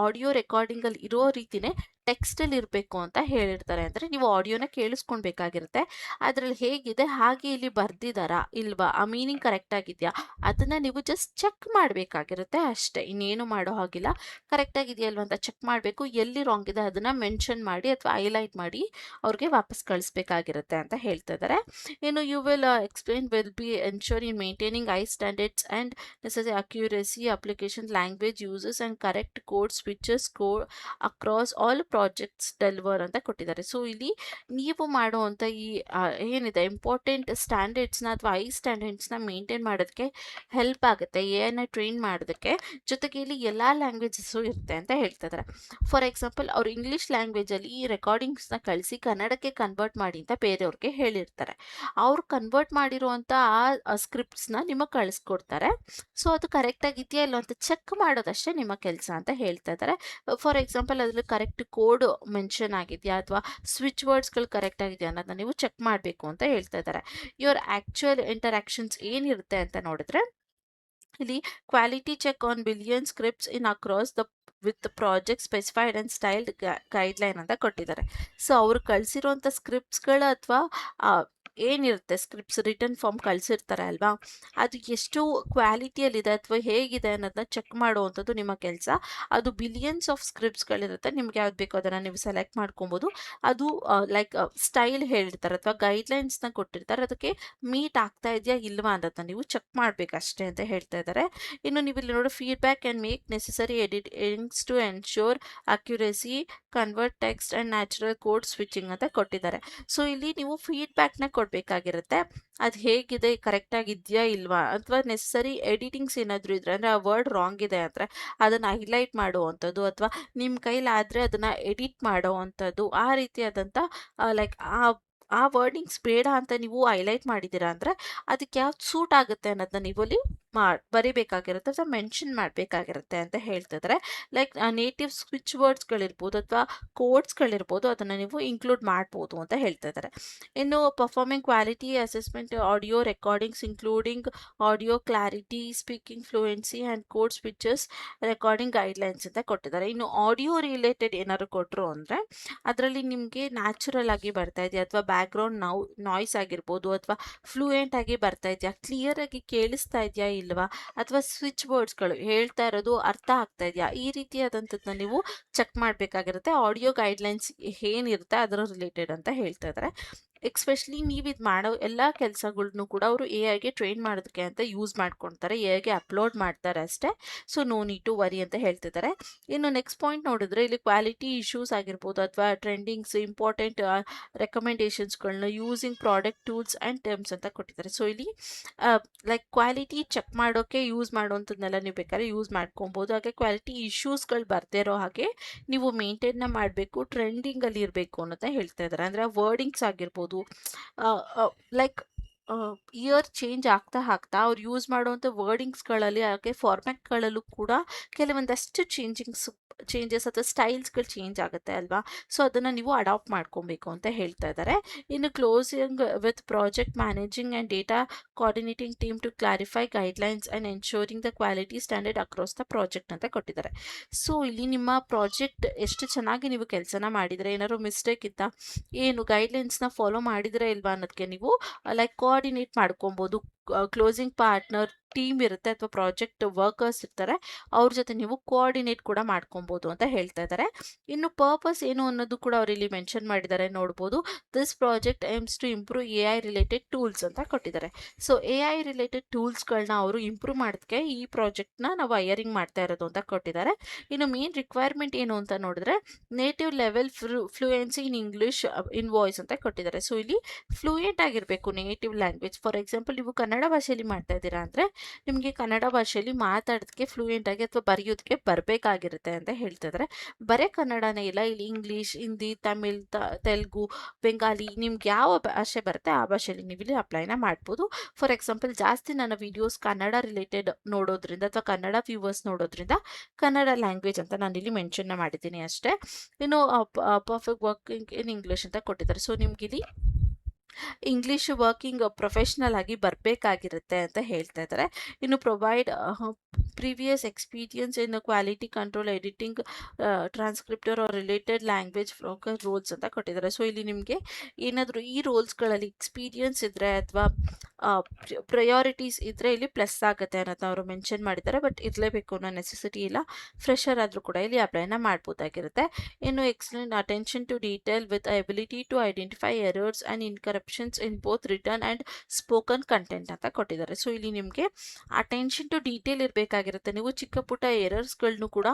ಆಡಿಯೋ ರೆಕಾರ್ಡಿಂಗಲ್ಲಿ ಇರೋ ರೀತಿನೇ ಟೆಕ್ಸ್ಟಲ್ಲಿ ಇರಬೇಕು ಅಂತ ಹೇಳಿರ್ತಾರೆ. ಅಂದರೆ ನೀವು ಆಡಿಯೋನ ಕೇಳಿಸ್ಕೊಳ್ಬೇಕಾಗಿರುತ್ತೆ. ಅದರಲ್ಲಿ ಹೇಗಿದೆ ಹಾಗೆ ಇಲ್ಲಿ ಬರ್ದಿದ್ದಾರಾ ಇಲ್ವಾ, ಆ ಮೀನಿಂಗ್ ಕರೆಕ್ಟ್ ಆಗಿದೆಯಾ ಅದನ್ನು ನೀವು ಜಸ್ಟ್ ಚೆಕ್ ಮಾಡಬೇಕಾಗಿರುತ್ತೆ ಅಷ್ಟೇ. ಇನ್ನೇನು ಮಾಡೋ ಹಾಗಿಲ್ಲ. ಕರೆಕ್ಟ್ ಆಗಿದೆಯಲ್ವ ಅಂತ ಚೆಕ್ ಮಾಡಬೇಕು. ಎಲ್ಲಿ ರಾಂಗ್ ಇದೆ ಅದನ್ನು ಮೆನ್ಷನ್ ಮಾಡಿ ಅಥವಾ ಹೈಲೈಟ್ ಮಾಡಿ ಅವ್ರಿಗೆ ವಾಪಸ್ ಕಳಿಸ್ಬೇಕಾಗಿರುತ್ತೆ ಅಂತ ಹೇಳ್ತಾ ಇದ್ದಾರೆ. ಇನ್ನು you will explain will be ensure in maintaining high standards and necessary accuracy, application language uses and correct code switches code across all projects deliver ಅಂತ ಕೊಟ್ಟಿದ್ದಾರೆ. ಸೊ ಇಲ್ಲಿ ನೀವು ಮಾಡುವಂಥ ಈ ಏನಿದೆ ಇಂಪಾರ್ಟೆಂಟ್ ಸ್ಟ್ಯಾಂಡರ್ಡ್ಸ್ನ ಅಥವಾ ಐ ಸ್ಟ್ಯಾಂಡರ್ಡ್ಸ್ನ ಮೇಂಟೈನ್ ಮಾಡೋದಕ್ಕೆ ಹೆಲ್ಪ್ ಆಗುತ್ತೆ AI ಟ್ರೈನ್ ಮಾಡೋದಕ್ಕೆ. ಜೊತೆಗೆ ಇಲ್ಲಿ ಎಲ್ಲ ಲ್ಯಾಂಗ್ವೇಜಸ್ಸು ಇರುತ್ತೆ ಅಂತ ಹೇಳ್ತಾ ಇದ್ದಾರೆ. ಫಾರ್ ಎಕ್ಸಾಂಪಲ್ ಅವ್ರು ಇಂಗ್ಲೀಷ್ ಲ್ಯಾಂಗ್ವೇಜಲ್ಲಿ ಈ ರೆಕಾರ್ಡಿಂಗ್ಸ್ನ ಕಳಿಸಿ ಕನ್ನಡಕ್ಕೆ ಕನ್ವರ್ಟ್ ಮಾಡಿ ಅಂತ ಬೇರೆಯವ್ರಿಗೆ ಹೇಳಿರ್ತಾರೆ. ಅವ್ರು ಕನ್ವರ್ಟ್ ಮಾಡಿರುವಂಥ ಆ ಸ್ಕ್ರಿಪ್ಟ್ಸ್ನ ನಿಮಗೆ ಕಳಿಸ್ಕೊಡ್ತಾರೆ. ಸೊ ಅದು ಕರೆಕ್ಟ್ ಆಗಿದೆಯಾ ಇಲ್ಲ ಅಂತ ಚೆಕ್ ಮಾಡೋದಷ್ಟೇ ನಿಮ್ಮ ಕೆಲಸ ಅಂತ ಹೇಳ್ತಾ ಇದ್ದಾರೆ. ಫಾರ್ ಎಕ್ಸಾಂಪಲ್ ಅದರಲ್ಲಿ ಕರೆಕ್ಟ್ ಕೋಡ್ ಮೆನ್ಷನ್ ಆಗಿದೆಯಾ ಅಥವಾ ಸ್ವಿಚ್ ವರ್ಡ್ಸ್ಗಳು ಕರೆಕ್ಟ್ ಆಗಿದೆಯಾ ಅನ್ನೋದನ್ನ ನೀವು ಚೆಕ್ ಮಾಡಬೇಕು ಅಂತ ಹೇಳ್ತಾ ಇದ್ದಾರೆ. ಯುವರ್ ಆ್ಯಕ್ಚುಯಲ್ ಇಂಟರಾಕ್ಷನ್ಸ್ ಏನಿರುತ್ತೆ ಅಂತ ನೋಡಿದ್ರೆ ಇಲ್ಲಿ quality check on billion scripts in across the with project specified and styled guideline ಅಂತ ಕೊಟ್ಟಿದ್ದಾರೆ. ಸೊ ಅವರು ಕಳಿಸಿರುವಂಥ ಸ್ಕ್ರಿಪ್ಟ್ಸ್ಗಳು ಅಥವಾ ಏನಿರುತ್ತೆ ಸ್ಕ್ರಿಪ್ಟ್ಸ್ ರಿಟರ್ನ್ ಫಾರ್ಮ್ ಕಳಿಸಿರ್ತಾರೆ ಅಲ್ವಾ, ಅದು ಎಷ್ಟು ಕ್ವಾಲಿಟಿಯಲ್ಲಿದೆ ಅಥವಾ ಹೇಗಿದೆ ಅನ್ನೋದನ್ನ ಚೆಕ್ ಮಾಡುವಂಥದ್ದು ನಿಮ್ಮ ಕೆಲಸ. ಅದು ಬಿಲಿಯನ್ಸ್ ಆಫ್ ಸ್ಕ್ರಿಪ್ಟ್ಸ್ಗಳಿರುತ್ತೆ, ನಿಮ್ಗೆ ಯಾವ್ದು ಬೇಕೋ ಅದನ್ನು ನೀವು ಸೆಲೆಕ್ಟ್ ಮಾಡ್ಕೊಬೋದು. ಅದು ಲೈಕ್ ಸ್ಟೈಲ್ ಹೇಳಿರ್ತಾರೆ ಅಥವಾ ಗೈಡ್ಲೈನ್ಸ್ನ ಕೊಟ್ಟಿರ್ತಾರೆ, ಅದಕ್ಕೆ ಮೀಟ್ ಆಗ್ತಾ ಇದೆಯಾ ಇಲ್ವಾ ಅನ್ನೋದನ್ನ ನೀವು ಚೆಕ್ ಮಾಡಬೇಕಷ್ಟೇ ಅಂತ ಹೇಳ್ತಾ ಇದ್ದಾರೆ. ಇನ್ನು ನೀವು ಇಲ್ಲಿ ನೋಡಿ feedback and make necessary editings to ensure accuracy, convert text and natural code switching ಅಂತ ಕೊಟ್ಟಿದ್ದಾರೆ. ಸೊ ಇಲ್ಲಿ ನೀವು ಫೀಡ್ಬ್ಯಾಕ್ನ ಕೊಡಬೇಕಾಗಿರುತ್ತೆ, ಅದು ಹೇಗಿದೆ, ಕರೆಕ್ಟಾಗಿದೆಯಾ ಇಲ್ವಾ, ಅಥವಾ ನೆಸಸರಿ ಎಡಿಟಿಂಗ್ಸ್ ಏನಾದರೂ ಇದ್ರೆ ಅಂದರೆ ಆ ವರ್ಡ್ ರಾಂಗ್ ಇದೆ ಅಂದರೆ ಅದನ್ನು ಹೈಲೈಟ್ ಮಾಡುವಂಥದ್ದು, ಅಥವಾ ನಿಮ್ಮ ಕೈಲಾದರೆ ಅದನ್ನು ಎಡಿಟ್ ಮಾಡುವಂಥದ್ದು, ಆ ರೀತಿಯಾದಂಥ ಲೈಕ್ ಆ ವರ್ಡಿಂಗ್ಸ್ ಬೇಡ ಅಂತ ನೀವು ಹೈಲೈಟ್ ಮಾಡಿದ್ದೀರಾ ಅಂದರೆ ಅದಕ್ಕೆ ಯಾವ್ದು ಸೂಟ್ ಆಗುತ್ತೆ ಅನ್ನೋದನ್ನ ನೀವು ಅಲ್ಲಿ ಬರಿಬೇಕಾಗಿರುತ್ತೆ ಅಥವಾ ಮೆನ್ಷನ್ ಮಾಡಬೇಕಾಗಿರುತ್ತೆ ಅಂತ ಹೇಳ್ತಿದ್ದಾರೆ. ಲೈಕ್ ನೇಟಿವ್ ಸ್ವಿಚ್ ವರ್ಡ್ಸ್ಗಳಿರ್ಬೋದು ಅಥವಾ ಕೋಡ್ಸ್ಗಳಿರ್ಬೋದು, ಅದನ್ನು ನೀವು ಇನ್ಕ್ಲೂಡ್ ಮಾಡ್ಬೋದು ಅಂತ ಹೇಳ್ತಿದ್ದಾರೆ. ಇನ್ನು performing quality assessment audio recordings including audio clarity, speaking fluency and code switches recording guidelines ಅಂತ ಕೊಟ್ಟಿದ್ದಾರೆ. ಇನ್ನು ಆಡಿಯೋ ರಿಲೇಟೆಡ್ ಏನಾದ್ರು ಕೊಟ್ಟರು ಅಂದರೆ ಅದರಲ್ಲಿ ನಿಮಗೆ ನ್ಯಾಚುರಲ್ ಆಗಿ ಬರ್ತಾ ಇದೆಯಾ ಅಥವಾ ಬ್ಯಾಕ್ಗ್ರೌಂಡ್ ನಾಯ್ಸ್ ಆಗಿರ್ಬೋದು, ಅಥವಾ ಫ್ಲೂಯೆಂಟ್ ಆಗಿ ಬರ್ತಾ ಇದೆಯಾ, ಕ್ಲಿಯರ್ ಆಗಿ ಕೇಳಿಸ್ತಾ ಇದೆಯಾ ಇಲ್ವಾ, ಅಥವಾ ಸ್ವಿಚ್ ವರ್ಡ್ಸ್ಗಳು ಹೇಳ್ತಾ ಇರೋದು ಅರ್ಥ ಆಗ್ತಾ ಇದೆಯಾ, ಈ ರೀತಿಯಾದಂಥದ್ದನ್ನ ನೀವು ಚೆಕ್ ಮಾಡಬೇಕಾಗಿರುತ್ತೆ. ಆಡಿಯೋ ಗೈಡ್ಲೈನ್ಸ್ ಏನಿರುತ್ತೆ ಅದರ ರಿಲೇಟೆಡ್ ಅಂತ ಹೇಳ್ತಾ ಇದ್ದಾರೆ. ಎಕ್ಸ್ಪೆಷಲಿ ನೀವು ಇದು ಮಾಡೋ ಎಲ್ಲ ಕೆಲಸಗಳ್ನು ಕೂಡ ಅವರು ಎ ಐಗೆ ಟ್ರೈನ್ ಮಾಡೋದಕ್ಕೆ ಅಂತ ಯೂಸ್ ಮಾಡ್ಕೊಳ್ತಾರೆ, ಎ ಐಗೆ ಅಪ್ಲೋಡ್ ಮಾಡ್ತಾರೆ ಅಷ್ಟೇ. So no need to worry ಅಂತ ಹೇಳ್ತಿದ್ದಾರೆ. ಇನ್ನು ನೆಕ್ಸ್ಟ್ ಪಾಯಿಂಟ್ ನೋಡಿದ್ರೆ ಇಲ್ಲಿ ಕ್ವಾಲಿಟಿ ಇಶ್ಯೂಸ್ ಆಗಿರ್ಬೋದು ಅಥವಾ ಟ್ರೆಂಡಿಂಗ್ಸ್, ಇಂಪಾರ್ಟೆಂಟ್ ರೆಕಮೆಂಡೇಶನ್ಸ್ಗಳನ್ನ using product tools and terms ಅಂತ ಕೊಟ್ಟಿದ್ದಾರೆ. ಸೊ ಇಲ್ಲಿ ಲೈಕ್ ಕ್ವಾಲಿಟಿ ಚೆಕ್ ಮಾಡೋಕ್ಕೆ ಯೂಸ್ ಮಾಡುವಂಥದ್ದನ್ನೆಲ್ಲ ನೀವು ಬೇಕಾದ್ರೆ ಯೂಸ್ ಮಾಡ್ಕೊಬೋದು. ಹಾಗೆ ಕ್ವಾಲಿಟಿ ಇಶ್ಯೂಸ್ಗಳು ಬರ್ದೇ ಇರೋ ಹಾಗೆ ನೀವು ಮೇಂಟೈನ್ನ ಮಾಡಬೇಕು, ಟ್ರೆಂಡಿಂಗಲ್ಲಿ ಇರಬೇಕು ಅನ್ನೋದನ್ನ ಹೇಳ್ತಾ ಇದ್ದಾರೆ. ಅಂದರೆ ವರ್ಡಿಂಗ್ಸ್ ಆಗಿರ್ಬೋದು, ಲೈಕ್ ಇಯರ್ ಚೇಂಜ್ ಆಗ್ತಾ ಆಗ್ತಾ ಅವ್ರು ಯೂಸ್ ಮಾಡುವಂಥ ವರ್ಡಿಂಗ್ಸ್ಗಳಲ್ಲಿ ಹಾಗೆ ಫಾರ್ಮ್ಯಾಟ್ಗಳಲ್ಲೂ ಕೂಡ ಕೆಲವೊಂದಷ್ಟು ಚೇಂಜಸ್ ಅಥವಾ ಸ್ಟೈಲ್ಸ್ಗಳು ಚೇಂಜ್ ಆಗುತ್ತೆ ಅಲ್ವಾ, ಸೊ ಅದನ್ನು ನೀವು ಅಡಾಪ್ಟ್ ಮಾಡ್ಕೊಬೇಕು ಅಂತ ಹೇಳ್ತಾ ಇದ್ದಾರೆ. ಇನ್ನು closing with project managing and data coordinating team to clarify guidelines and ensuring the quality standard across the project ಅಂತ ಕೊಟ್ಟಿದ್ದಾರೆ. ಸೊ ಇಲ್ಲಿ ನಿಮ್ಮ ಪ್ರಾಜೆಕ್ಟ್ ಎಷ್ಟು ಚೆನ್ನಾಗಿ ನೀವು ಕೆಲಸನ ಮಾಡಿದರೆ, ಏನಾದ್ರು ಮಿಸ್ಟೇಕ್ ಇತ್ತಾ, ಏನು ಗೈಡ್ಲೈನ್ಸ್ನ ಫಾಲೋ ಮಾಡಿದರೆ ಇಲ್ವಾ ಅನ್ನೋದಕ್ಕೆ ನೀವು ಲೈಕ್ ಕೋಆರ್ಡಿನೇಟ್ ಮಾಡ್ಕೊಬೋದು. ಕ್ಲೋಸಿಂಗ್ ಪಾರ್ಟ್ನರ್ ಟೀಮ್ ಇರುತ್ತೆ ಅಥವಾ ಪ್ರಾಜೆಕ್ಟ್ ವರ್ಕರ್ಸ್ ಇರ್ತಾರೆ, ಅವ್ರ ಜೊತೆ ನೀವು ಕೋಆರ್ಡಿನೇಟ್ ಕೂಡ ಮಾಡ್ಕೊಬೋದು ಅಂತ ಹೇಳ್ತಾ ಇದ್ದಾರೆ. ಇನ್ನು ಪರ್ಪಸ್ ಏನು ಅನ್ನೋದು ಕೂಡ ಅವ್ರು ಇಲ್ಲಿ ಮೆನ್ಷನ್ ಮಾಡಿದ್ದಾರೆ ನೋಡ್ಬೋದು. This project aims to improve A I related tools ಅಂತ ಕೊಟ್ಟಿದ್ದಾರೆ. ಸೊ ಎ ಐ ರಿಲೇಟೆಡ್ ಟೂಲ್ಸ್ಗಳನ್ನ ಅವರು ಇಂಪ್ರೂವ್ ಮಾಡೋದಕ್ಕೆ ಈ ಪ್ರಾಜೆಕ್ಟ್ನ ನಾವು ಹೈಯರಿಂಗ್ ಮಾಡ್ತಾ ಇರೋದು ಅಂತ ಕೊಟ್ಟಿದ್ದಾರೆ. ಇನ್ನು ಮೇನ್ ರಿಕ್ವೈರ್ಮೆಂಟ್ ಏನು ಅಂತ ನೋಡಿದ್ರೆ native level fluency in English in voice ಅಂತ ಕೊಟ್ಟಿದ್ದಾರೆ. ಸೊ ಇಲ್ಲಿ ಫ್ಲೂಯೆಂಟ್ ಆಗಿರಬೇಕು ನೇಟಿವ್ ಲ್ಯಾಂಗ್ವೇಜ್. ಫಾರ್ ಎಕ್ಸಾಂಪಲ್ ನೀವು ಕನ್ನಡ ಭಾಷೆಯಲ್ಲಿ ಮಾಡ್ತಾ ಇದ್ದೀರಾ ಅಂದರೆ ನಿಮಗೆ ಕನ್ನಡ ಭಾಷೆಯಲ್ಲಿ ಮಾತಾಡೋದಕ್ಕೆ ಫ್ಲೂಯೆಂಟ್ ಆಗಿ ಅಥವಾ ಬರೆಯೋದಕ್ಕೆ ಬರಬೇಕಾಗಿರುತ್ತೆ ಅಂತ ಹೇಳ್ತಿದ್ದಾರೆ. ಬರೀ ಕನ್ನಡನೇ ಇಲ್ಲ, ಇಲ್ಲಿ ಇಂಗ್ಲೀಷ್, ಹಿಂದಿ, ತಮಿಳ್, ತೆಲುಗು, ಬೆಂಗಾಲಿ, ನಿಮ್ಗೆ ಯಾವ ಭಾಷೆ ಬರುತ್ತೆ ಆ ಭಾಷೆಯಲ್ಲಿ ನೀವು ಇಲ್ಲಿ ಅಪ್ಲೈನ ಮಾಡ್ಬೋದು. ಫಾರ್ ಎಕ್ಸಾಂಪಲ್ ಜಾಸ್ತಿ ನನ್ನ ವಿಡಿಯೋಸ್ ಕನ್ನಡ ರಿಲೇಟೆಡ್ ನೋಡೋದ್ರಿಂದ ಅಥವಾ ಕನ್ನಡ ವ್ಯೂವರ್ಸ್ ನೋಡೋದ್ರಿಂದ ಕನ್ನಡ ಲ್ಯಾಂಗ್ವೇಜ್ ಅಂತ ನಾನು ಇಲ್ಲಿ ಮೆನ್ಷನ್ನ ಮಾಡಿದ್ದೀನಿ ಅಷ್ಟೇ. ಇನ್ನು ಪರ್ಫೆಕ್ಟ್ ವರ್ಕಿಂಗ್ ಇನ್ ಇಂಗ್ಲೀಷ್ ಅಂತ ಕೊಟ್ಟಿದ್ದಾರೆ. ಸೊ ನಿಮ್ಗೆ ಇಲ್ಲಿ ಇಂಗ್ಲೀಷ್ ವರ್ಕಿಂಗ್ ಪ್ರೊಫೆಷ್ನಲ್ ಆಗಿ ಬರಬೇಕಾಗಿರುತ್ತೆ ಅಂತ ಹೇಳ್ತಾ ಇದ್ದಾರೆ. ಇನ್ನು provide previous experience in quality control, editing, transcripter or related language roles ಅಂತ ಕೊಟ್ಟಿದ್ದಾರೆ. ಸೊ ಇಲ್ಲಿ ನಿಮಗೆ ಏನಾದರೂ ಈ ರೋಲ್ಸ್ಗಳಲ್ಲಿ ಎಕ್ಸ್ಪೀರಿಯನ್ಸ್ ಇದ್ದರೆ ಅಥವಾ ಪ್ರಯಾರಿಟೀಸ್ ಇದ್ದರೆ ಇಲ್ಲಿ ಪ್ಲಸ್ ಆಗುತ್ತೆ ಅನ್ನೋದನ್ನ ಅವರು ಮೆನ್ಷನ್ ಮಾಡಿದ್ದಾರೆ. ಬಟ್ ಇರಲೇಬೇಕು ಅನ್ನೋ ನೆಸೆಸಿಟಿ ಇಲ್ಲ, ಫ್ರೆಷರ್ ಆದರೂ ಕೂಡ ಇಲ್ಲಿ ಅಪ್ಲೈನ ಮಾಡ್ಬೋದಾಗಿರುತ್ತೆ. ಇನ್ನು excellent attention to detail with ability to identify errors and interruptions in both written and spoken content ಅಂತ ಕೊಟ್ಟಿದ್ದಾರೆ. ಸೊ ಇಲ್ಲಿ ನಿಮಗೆ ಅಟೆನ್ಷನ್ ಟು ಡೀಟೇಲ್ ಇರಬೇಕಾಗಿರುತ್ತೆ, ನೀವು ಚಿಕ್ಕ ಪುಟ್ಟ ಎರರ್ಸ್ಗಳನ್ನು ಕೂಡ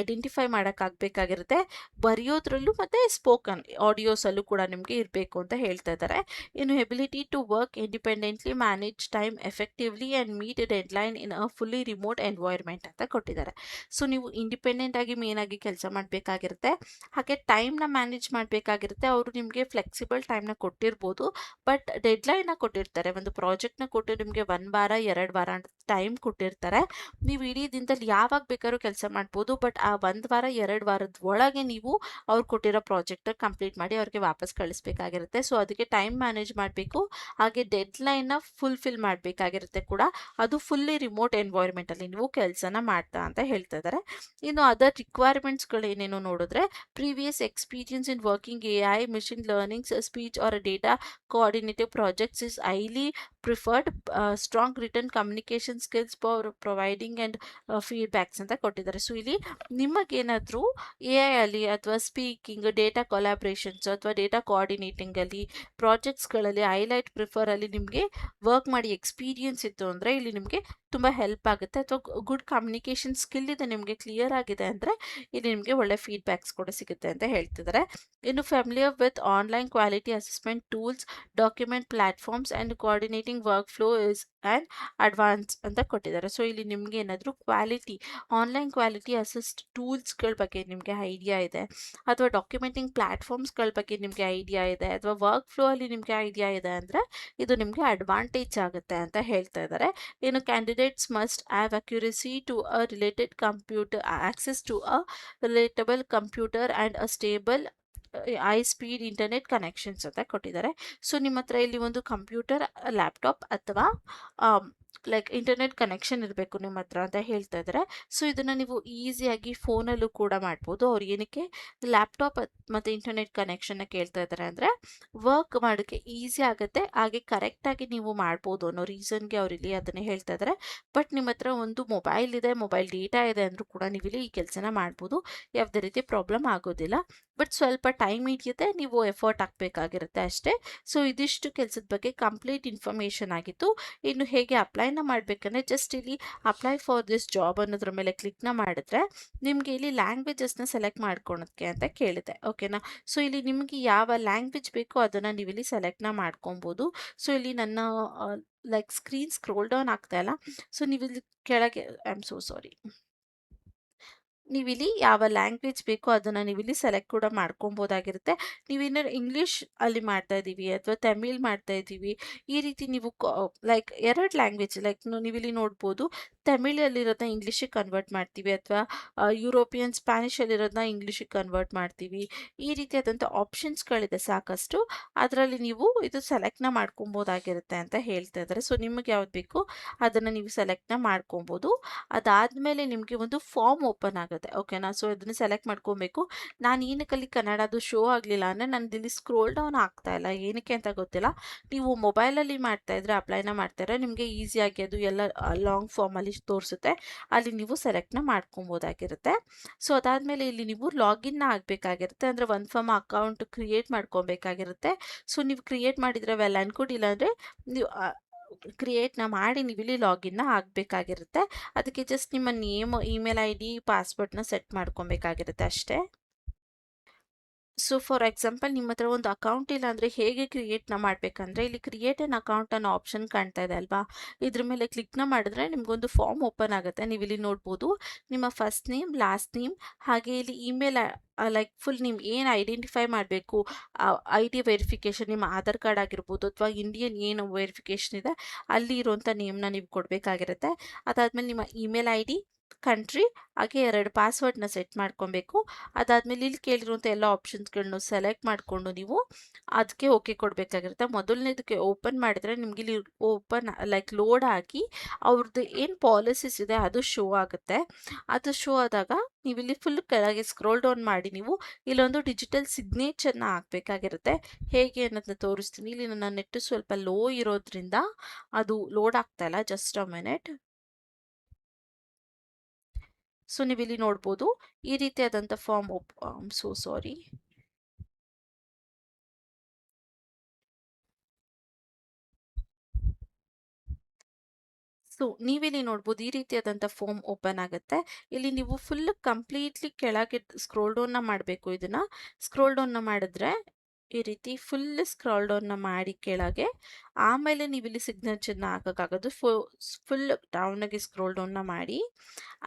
ಐಡೆಂಟಿಫೈ ಮಾಡೋಕ್ಕಾಗಬೇಕಾಗಿರುತ್ತೆ, ಬರೆಯೋದ್ರಲ್ಲೂ ಮತ್ತು ಸ್ಪೋಕನ್ ಆಡಿಯೋಸಲ್ಲೂ ಕೂಡ ನಿಮಗೆ ಇರಬೇಕು ಅಂತ ಹೇಳ್ತಾ ಇದ್ದಾರೆ. ಇನ್ನು ability to work independently, manage time effectively and meet a deadline in a fully remote environment ಅಂತ ಕೊಟ್ಟಿದ್ದಾರೆ. ಸೊ ನೀವು ಇಂಡಿಪೆಂಡೆಂಟ್ ಆಗಿ ಮೇನಾಗಿ ಕೆಲಸ ಮಾಡಬೇಕಾಗಿರುತ್ತೆ, ಹಾಗೆ ಟೈಮ್ನ ಮ್ಯಾನೇಜ್ ಮಾಡಬೇಕಾಗಿರುತ್ತೆ. ಅವರು ನಿಮಗೆ ಫ್ಲೆಕ್ಸಿಬಲ್ ಟೈಮ್ನ ಕೊಟ್ಟಿರ್ಬೋದು, ಬಟ್ ಡೆಡ್ಲೈನ್ನ ಕೊಟ್ಟಿರ್ತಾರೆ. ಒಂದು ಪ್ರಾಜೆಕ್ಟ್ನ ಕೊಟ್ಟು ನಿಮಗೆ 1 ವಾರ 2 ವಾರ ಅಂತ ಟೈಮ್ ಕೊಟ್ಟಿರ್ತಾರೆ. ನೀವು ಇಡೀ ದಿನದಲ್ಲಿ ಯಾವಾಗ ಬೇಕಾದ್ರೂ ಕೆಲಸ ಮಾಡ್ಬೋದು, ಬಟ್ ಆ 1 ವಾರ 2 ವಾರದ ಒಳಗೆ ನೀವು ಅವ್ರು ಕೊಟ್ಟಿರೋ ಪ್ರಾಜೆಕ್ಟ್ ಕಂಪ್ಲೀಟ್ ಮಾಡಿ ಅವ್ರಿಗೆ ವಾಪಸ್ ಕಳಿಸ್ಬೇಕಾಗಿರುತ್ತೆ. ಸೊ ಅದಕ್ಕೆ ಟೈಮ್ ಮ್ಯಾನೇಜ್ ಮಾಡಬೇಕು, ಹಾಗೆ ಡೆಡ್ಲೈನ್ನ ಫುಲ್ಫಿಲ್ ಮಾಡಬೇಕಾಗಿರುತ್ತೆ ಕೂಡ. ಅದು ಫುಲ್ಲಿ ರಿಮೋಟ್ ಎನ್ವೈರ್ಮೆಂಟಲ್ಲಿ ನೀವು ಕೆಲಸನ ಮಾಡ್ತಾ ಅಂತ ಹೇಳ್ತಾ ಇದ್ದಾರೆ. ಇನ್ನು ಅದರ್ ರಿಕ್ವೈರ್ಮೆಂಟ್ಸ್ಗಳು ಏನೇನು ನೋಡಿದ್ರೆ, previous experience in working AI, machine learnings, speech or data coordinative projects is highly preferred. Strong written communication skills for providing and feedbacks ಅಂತ ಕೊಟ್ಟಿದ್ದಾರೆ. ಸೊ ಇಲ್ಲಿ ನಿಮಗೇನಾದರೂ AI ಅಲ್ಲಿ ಅಥವಾ ಸ್ಪೀಕಿಂಗ್, ಡೇಟಾ ಕೊಲಾಬ್ರೇಷನ್ಸ್ ಅಥವಾ ಡೇಟಾ ಕೋಆರ್ಡಿನೇಟಿಂಗ್ ಅಲ್ಲಿ, ಪ್ರಾಜೆಕ್ಟ್ಸ್ಗಳಲ್ಲಿ ಹೈಲೈಟ್ ಪ್ರಿಫರ್ ಅಲ್ಲಿ ನಿಮಗೆ ವರ್ಕ್ ಮಾಡಿ ಎಕ್ಸ್ಪೀರಿಯನ್ಸ್ ಇತ್ತು ಅಂದರೆ ಇಲ್ಲಿ ನಿಮಗೆ ತುಂಬ ಹೆಲ್ಪ್ ಆಗುತ್ತೆ. ಅಥವಾ ಗುಡ್ ಕಮ್ಯುನಿಕೇಷನ್ ಸ್ಕಿಲ್ ಇದೆ, ನಿಮಗೆ ಕ್ಲಿಯರ್ ಆಗಿದೆ ಅಂದರೆ ಇಲ್ಲಿ ನಿಮಗೆ ಒಳ್ಳೆ ಫೀಡ್ಬ್ಯಾಕ್ಸ್ ಕೂಡ ಸಿಗುತ್ತೆ ಅಂತ ಹೇಳ್ತಿದ್ದಾರೆ. ಇನ್ನು familiar with online quality assessment tools, document platforms and coordinating work flow is and advance ಅಂತ ಕೊಟ್ಟಿದ್ದಾರೆ. ಸೊ ಇಲ್ಲಿ ನಿಮಗೆ ಏನಾದರೂ ಆನ್ಲೈನ್ ಕ್ವಾಲಿಟಿ ಅಸಿಸ್ಟ್ ಟೂಲ್ಸ್ಗಳ ಬಗ್ಗೆ ನಿಮಗೆ ಐಡಿಯಾ ಇದೆ, ಅಥವಾ ಡಾಕ್ಯುಮೆಂಟಿಂಗ್ ಪ್ಲಾಟ್ಫಾರ್ಮ್ಸ್ಗಳ ಬಗ್ಗೆ ನಿಮಗೆ ಐಡಿಯಾ ಇದೆ, ಅಥವಾ ವರ್ಕ್ ಫ್ಲೋ ಅಲ್ಲಿ ನಿಮಗೆ ಐಡಿಯಾ ಇದೆ ಅಂದರೆ ಇದು ನಿಮಗೆ ಅಡ್ವಾಂಟೇಜ್ ಆಗುತ್ತೆ ಅಂತ ಹೇಳ್ತಾ ಇದ್ದಾರೆ. ಇನ್ನು candidates must have accuracy to a related computer, access to a relatable computer and a stable high speed internet connections ಅಂತ ಕೊಟ್ಟಿದ್ದಾರೆ. ಸೊ ನಿಮ್ಮ ಹತ್ರ ಇಲ್ಲಿ ಒಂದು ಕಂಪ್ಯೂಟರ್, ಲ್ಯಾಪ್ಟಾಪ್ ಅಥವಾ ಲೈಕ್ ಇಂಟರ್ನೆಟ್ ಕನೆಕ್ಷನ್ ಇರಬೇಕು ನಿಮ್ಮ ಹತ್ರ ಅಂತ ಹೇಳ್ತಾ ಇದ್ದಾರೆ. ಸೊ ಇದನ್ನು ನೀವು ಈಸಿಯಾಗಿ ಫೋನಲ್ಲೂ ಕೂಡ ಮಾಡ್ಬೋದು. ಅವ್ರು ಏನಕ್ಕೆ ಲ್ಯಾಪ್ಟಾಪ್ ಮತ್ತು ಇಂಟರ್ನೆಟ್ ಕನೆಕ್ಷನ್ನ ಕೇಳ್ತಾ ಇದ್ದಾರೆ ಅಂದರೆ ವರ್ಕ್ ಮಾಡೋಕ್ಕೆ ಈಸಿ ಆಗುತ್ತೆ, ಹಾಗೆ ಕರೆಕ್ಟಾಗಿ ನೀವು ಮಾಡ್ಬೋದು ಅನ್ನೋ ರೀಸನ್ಗೆ ಅವ್ರು ಇಲ್ಲಿ ಅದನ್ನೇ ಹೇಳ್ತಾ ಇದ್ದಾರೆ. ಬಟ್ ನಿಮ್ಮ ಹತ್ರ ಒಂದು ಮೊಬೈಲ್ ಇದೆ, ಮೊಬೈಲ್ ಡೇಟಾ ಇದೆ ಅಂದರೂ ಕೂಡ ನೀವು ಇಲ್ಲಿ ಈ ಕೆಲಸನ ಮಾಡ್ಬೋದು, ಯಾವುದೇ ರೀತಿ ಪ್ರಾಬ್ಲಮ್ ಆಗೋದಿಲ್ಲ. ಬಟ್ ಸ್ವಲ್ಪ ಟೈಮ್ ಹಿಡಿಯುತ್ತೆ, ನೀವು ಎಫರ್ಟ್ ಹಾಕಬೇಕಾಗಿರುತ್ತೆ ಅಷ್ಟೇ. ಸೊ ಇದಿಷ್ಟು ಕೆಲಸದ ಬಗ್ಗೆ ಕಂಪ್ಲೀಟ್ ಇನ್ಫಾರ್ಮೇಷನ್ ಆಗಿತ್ತು. ಇನ್ನು ಹೇಗೆ ಅಪ್ಲೈನ ಮಾಡಬೇಕಂದ್ರೆ ಜಸ್ಟ್ ಇಲ್ಲಿ ಅಪ್ಲೈ ಫಾರ್ ದಿಸ್ ಜಾಬ್ ಅನ್ನೋದ್ರ ಮೇಲೆ ಕ್ಲಿಕ್ನ ಮಾಡಿದ್ರೆ ನಿಮಗೆ ಇಲ್ಲಿ ಲ್ಯಾಂಗ್ವೇಜಸ್ನ ಸೆಲೆಕ್ಟ್ ಮಾಡ್ಕೊಳೋಕ್ಕೆ ಅಂತ ಕೇಳಿದೆ, ಓಕೆನಾ. ಸೊ ಇಲ್ಲಿ ನಿಮಗೆ ಯಾವ ಲ್ಯಾಂಗ್ವೇಜ್ ಬೇಕೋ ಅದನ್ನು ನೀವು ಇಲ್ಲಿ ಸೆಲೆಕ್ಟ್ನ ಮಾಡ್ಕೊಬೋದು. ಸೊ ಇಲ್ಲಿ ನನ್ನ ಲೈಕ್ ಸ್ಕ್ರೀನ್ ಸ್ಕ್ರೋಲ್ ಡೌನ್ ಆಗ್ತಾ ಇಲ್ಲ. ಸೊ ನೀವು ಇಲ್ಲಿ ಕೆಳಗೆ, ಐ ಆಮ್ ಸೋ ಸಾರಿ, ನೀವಿಲ್ಲಿ ಯಾವ ಲ್ಯಾಂಗ್ವೇಜ್ ಬೇಕೋ ಅದನ್ನು ನೀವಿಲ್ಲಿ ಸೆಲೆಕ್ಟ್ ಕೂಡ ಮಾಡ್ಕೊಬೋದಾಗಿರುತ್ತೆ. ನೀವೇನಾದ್ರು ಇಂಗ್ಲೀಷ್ ಅಲ್ಲಿ ಮಾಡ್ತಾ ಇದ್ದೀವಿ ಅಥವಾ ತಮಿಳ್ ಮಾಡ್ತಾ ಇದ್ದೀವಿ, ಈ ರೀತಿ ನೀವು ಲೈಕ್ ಎರಡು ಲ್ಯಾಂಗ್ವೇಜ್ ಲೈಕ್ ನೀವಿಲ್ಲಿ ನೋಡ್ಬೋದು, ತಮಿಳಲ್ಲಿರೋದನ್ನ ಇಂಗ್ಲೀಷಿಗೆ ಕನ್ವರ್ಟ್ ಮಾಡ್ತೀವಿ, ಅಥವಾ ಯುರೋಪಿಯನ್ ಸ್ಪ್ಯಾನಿಷಲ್ಲಿರೋದನ್ನ ಇಂಗ್ಲೀಷಿಗೆ ಕನ್ವರ್ಟ್ ಮಾಡ್ತೀವಿ. ಈ ರೀತಿಯಾದಂಥ ಆಪ್ಷನ್ಸ್ಗಳಿದೆ ಸಾಕಷ್ಟು, ಅದರಲ್ಲಿ ನೀವು ಇದು ಸೆಲೆಕ್ಟ್ನ ಮಾಡ್ಕೊಬೋದಾಗಿರುತ್ತೆ ಅಂತ ಹೇಳ್ತಾ ಇದ್ದಾರೆ. ಸೊ ನಿಮಗೆ ಯಾವ್ದು ಬೇಕು ಅದನ್ನು ನೀವು ಸೆಲೆಕ್ಟ್ನ ಮಾಡ್ಕೊಬೋದು. ಅದಾದಮೇಲೆ ನಿಮಗೆ ಒಂದು ಫಾರ್ಮ್ ಓಪನ್ ಆಗುತ್ತೆ, ಓಕೆನಾ. ಸೊ ಅದನ್ನು ಸೆಲೆಕ್ಟ್ ಮಾಡ್ಕೊಬೇಕು. ನಾನು ಏನಕ್ಕೆ ಅಲ್ಲಿ ಕನ್ನಡದು ಶೋ ಆಗಲಿಲ್ಲ ಅಂದರೆ ನಂದು ಇಲ್ಲಿ ಸ್ಕ್ರೋಲ್ ಡೌನ್ ಆಗ್ತಾ ಇಲ್ಲ, ಏನಕ್ಕೆ ಅಂತ ಗೊತ್ತಿಲ್ಲ. ನೀವು ಮೊಬೈಲಲ್ಲಿ ಮಾಡ್ತಾ ಇದ್ರೆ ಅಪ್ಲೈನ ಮಾಡ್ತಾ ಇದ್ರೆ ನಿಮಗೆ ಈಸಿಯಾಗಿ ಅದು ಎಲ್ಲ ಲಾಂಗ್ ಫಾರ್ಮಲ್ಲಿ ತೋರಿಸುತ್ತೆ, ಅಲ್ಲಿ ನೀವು ಸೆಲೆಕ್ಟ್ನ ಮಾಡ್ಕೊಬೋದಾಗಿರುತ್ತೆ. ಸೊ ಅದಾದಮೇಲೆ ಇಲ್ಲಿ ನೀವು ಲಾಗಿನ್ನ ಆಗಬೇಕಾಗಿರುತ್ತೆ, ಅಂದರೆ ಒನ್ ಫಾರ್ಮ್ ಅಕೌಂಟ್ ಕ್ರಿಯೇಟ್ ಮಾಡ್ಕೊಬೇಕಾಗಿರುತ್ತೆ. ಸೊ ನೀವು ಕ್ರಿಯೇಟ್ ಮಾಡಿದರೆ ವೆಲ್ ಆ್ಯಂಡ್ ಗುಡ್, ಇಲ್ಲಾಂದರೆ ನೀವು ಕ್ರಿಯೇಟ್ನ ಮಾಡಿ ನೀವು ಇಲ್ಲಿ ಲಾಗಿನ್ನ ಆಗಬೇಕಾಗಿರುತ್ತೆ. ಅದಕ್ಕೆ ಜಸ್ಟ್ ನಿಮ್ಮ ನೇಮ್, ಇಮೇಲ್ ಐ ಡಿ, ಪಾಸ್ವರ್ಡ್ನ ಸೆಟ್ ಮಾಡ್ಕೊಬೇಕಾಗಿರುತ್ತೆ ಅಷ್ಟೇ. ಸೊ ಫಾರ್ ಎಕ್ಸಾಂಪಲ್ ನಿಮ್ಮ ಹತ್ರ ಒಂದು ಅಕೌಂಟ್ ಇಲ್ಲ ಅಂದರೆ ಹೇಗೆ ಕ್ರಿಯೇಟ್ನ ಮಾಡಬೇಕಂದ್ರೆ ಇಲ್ಲಿ ಕ್ರಿಯೇಟ್ ಎನ್ ಅಕೌಂಟ್ ಅನ್ನೋ ಆಪ್ಷನ್ ಕಾಣ್ತಾ ಇದೆ ಅಲ್ವಾ, ಇದ್ರ ಮೇಲೆ ಕ್ಲಿಕ್ನ ಮಾಡಿದ್ರೆ ನಿಮಗೊಂದು ಫಾರ್ಮ್ ಓಪನ್ ಆಗುತ್ತೆ. ನೀವು ಇಲ್ಲಿ ನೋಡ್ಬೋದು ನಿಮ್ಮ ಫಸ್ಟ್ ನೇಮ್, ಲಾಸ್ಟ್ ನೇಮ್, ಹಾಗೆ ಇಲ್ಲಿ ಇಮೇಲ್ ಲೈಕ್ ಫುಲ್ ನೇಮ್ ಏನು ಐಡೆಂಟಿಫೈ ಮಾಡಬೇಕು, ಐ ಡಿ ವೆರಿಫಿಕೇಷನ್, ನಿಮ್ಮ ಆಧಾರ್ ಕಾರ್ಡ್ ಆಗಿರ್ಬೋದು ಅಥವಾ ಇಂಡಿಯನ್ ಏನು ವೆರಿಫಿಕೇಷನ್ ಇದೆ ಅಲ್ಲಿ ಇರುವಂಥ ನೇಮ್ನ ನೀವು ಕೊಡಬೇಕಾಗಿರುತ್ತೆ. ಅದಾದಮೇಲೆ ನಿಮ್ಮ ಇಮೇಲ್ ಐ ಡಿ, ಕಂಟ್ರಿ, ಹಾಗೆ 2 ಪಾಸ್ವರ್ಡ್ನ ಸೆಟ್ ಮಾಡ್ಕೊಬೇಕು. ಅದಾದಮೇಲೆ ಇಲ್ಲಿ ಕೇಳಿರುವಂಥ ಎಲ್ಲ ಆಪ್ಷನ್ಸ್ಗಳನ್ನು ಸೆಲೆಕ್ಟ್ ಮಾಡಿಕೊಂಡು ನೀವು ಅದಕ್ಕೆ ಓಕೆ ಕೊಡಬೇಕಾಗಿರುತ್ತೆ. ಮೊದಲನೇದಕ್ಕೆ ಓಪನ್ ಮಾಡಿದರೆ ನಿಮ್ಗೆ ಇಲ್ಲಿ ಓಪನ್ ಲೈಕ್ ಲೋಡ್ ಆಗಿ ಅವ್ರದ್ದು ಏನು ಪಾಲಿಸೀಸ್ ಇದೆ ಅದು ಶೋ ಆಗುತ್ತೆ. ಅದು ಶೋ ಆದಾಗ ನೀವು ಇಲ್ಲಿ ಫುಲ್ ಕೆಳಗೆ ಸ್ಕ್ರೋಲ್ ಡೌನ್ ಮಾಡಿ ನೀವು ಇಲ್ಲೊಂದು ಡಿಜಿಟಲ್ ಸಿಗ್ನೇಚರ್ನ ಹಾಕಬೇಕಾಗಿರುತ್ತೆ. ಹೇಗೆ ಅನ್ನೋದನ್ನ ತೋರಿಸ್ತೀನಿ. ಇಲ್ಲಿ ನನ್ನ ನೆಟ್ ಸ್ವಲ್ಪ ಲೋ ಇರೋದ್ರಿಂದ ಅದು ಲೋಡ್ ಆಗ್ತಾ ಇಲ್ಲ, ಜಸ್ಟ್ ಅ ಮಿನಿಟ್. ಸೊ ನೀವು ಇಲ್ಲಿ ನೋಡ್ಬೋದು ಈ ರೀತಿಯಾದಂಥ ಫಾರ್ಮ್ ಸೋ ಸಾರಿ. ಸೊ ನೀವಿಲ್ಲಿ ನೋಡ್ಬೋದು ಈ ರೀತಿಯಾದಂಥ ಫಾರ್ಮ್ ಓಪನ್ ಆಗುತ್ತೆ. ಇಲ್ಲಿ ನೀವು ಫುಲ್ ಕಂಪ್ಲೀಟ್ಲಿ ಕೆಳಗೆ ಸ್ಕ್ರೋಲ್ ಡೌನ್ನ ಮಾಡಬೇಕು. ಇದನ್ನ ಸ್ಕ್ರೋಲ್ ಡೌನ್ನ ಮಾಡಿದ್ರೆ ಈ ರೀತಿ ಫುಲ್ ಸ್ಕ್ರಾಲ್ ಡೌನ್ನ ಮಾಡಿ ಕೆಳಗೆ, ಆಮೇಲೆ ನೀವು ಇಲ್ಲಿ ಸಿಗ್ನೇಚರ್ನ ಹಾಕೋಕ್ಕಾಗೋದು. ಫುಲ್ ಡೌನ್ಗೆ ಸ್ಕ್ರೋಲ್ ಡೌನ್ನ ಮಾಡಿ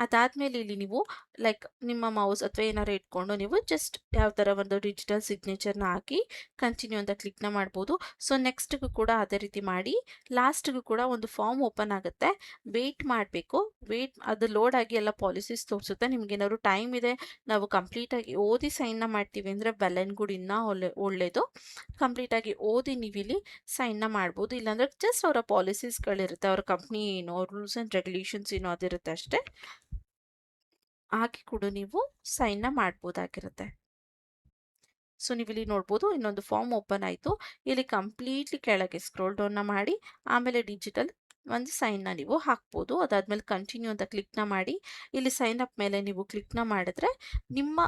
ಅದಾದಮೇಲೆ ಇಲ್ಲಿ ನೀವು ಲೈಕ್ ನಿಮ್ಮ ಮೌಸ್ ಅಥವಾ ಏನಾರು ಇಟ್ಕೊಂಡು ನೀವು ಜಸ್ಟ್ ಯಾವ ಥರ ಒಂದು ಡಿಜಿಟಲ್ ಸಿಗ್ನೇಚರ್ನ ಹಾಕಿ ಕಂಟಿನ್ಯೂ ಅಂತ ಕ್ಲಿಕ್ನ ಮಾಡ್ಬೋದು. ಸೊ ನೆಕ್ಸ್ಟ್ಗೂ ಕೂಡ ಅದೇ ರೀತಿ ಮಾಡಿ ಲಾಸ್ಟ್ಗೂ ಕೂಡ ಒಂದು ಫಾರ್ಮ್ ಓಪನ್ ಆಗುತ್ತೆ. ವೆಯ್ಟ್ ಮಾಡಬೇಕು, ಅದು ಲೋಡ್ ಆಗಿ ಎಲ್ಲ ಪಾಲಿಸೀಸ್ ತೋರಿಸುತ್ತೆ. ನಿಮ್ಗೇನಾದ್ರು ಟೈಮ್ ಇದೆ, ನಾವು ಕಂಪ್ಲೀಟಾಗಿ ಓದಿ ಸೈನ್ನ ಮಾಡ್ತೀವಿ ಅಂದರೆ ವೆಲ್ ಆ್ಯಂಡ್ ಗುಡ್ ಇನ್ನೂ ಒಳ್ಳೆಯದು. ಕಂಪ್ಲೀಟಾಗಿ ಓದಿ ನೀವು ಇಲ್ಲಿ ಸೈನ್ನ ಮಾಡ್ಬೋದು. ಮಾಡ್ಬೋದು. ಇಲ್ಲಾಂದರೆ ಜಸ್ಟ್ ಅವರ ಪಾಲಿಸೀಸ್ಗಳಿರುತ್ತೆ, ಅವರ ಕಂಪ್ನಿ ಏನು, ಅವ್ರ ರೂಲ್ಸ್ ಆ್ಯಂಡ್ ರೆಗ್ಯುಲೇಷನ್ಸ್ ಏನು ಅದಿರುತ್ತೆ ಅಷ್ಟೇ. ಹಾಗೆ ಕೂಡ ನೀವು ಸೈನ್ನ ಮಾಡ್ಬೋದಾಗಿರುತ್ತೆ. ಸೊ ನೀವಿಲ್ಲಿ ನೋಡ್ಬೋದು ಇನ್ನೊಂದು ಫಾರ್ಮ್ ಓಪನ್ ಆಯಿತು. ಇಲ್ಲಿ ಕಂಪ್ಲೀಟ್ಲಿ ಕೆಳಗೆ ಸ್ಕ್ರೋಲ್ ಡೌನ್ನ ಮಾಡಿ ಆಮೇಲೆ ಡಿಜಿಟಲ್ ಒಂದು ಸೈನ್ನ ನೀವು ಹಾಕ್ಬೋದು. ಅದಾದಮೇಲೆ ಕಂಟಿನ್ಯೂ ಅಂತ ಕ್ಲಿಕ್ನ ಮಾಡಿ ಇಲ್ಲಿ ಸೈನ್ ಅಪ್ ಮೇಲೆ ನೀವು ಕ್ಲಿಕ್ನ ಮಾಡಿದ್ರೆ ನಿಮ್ಮ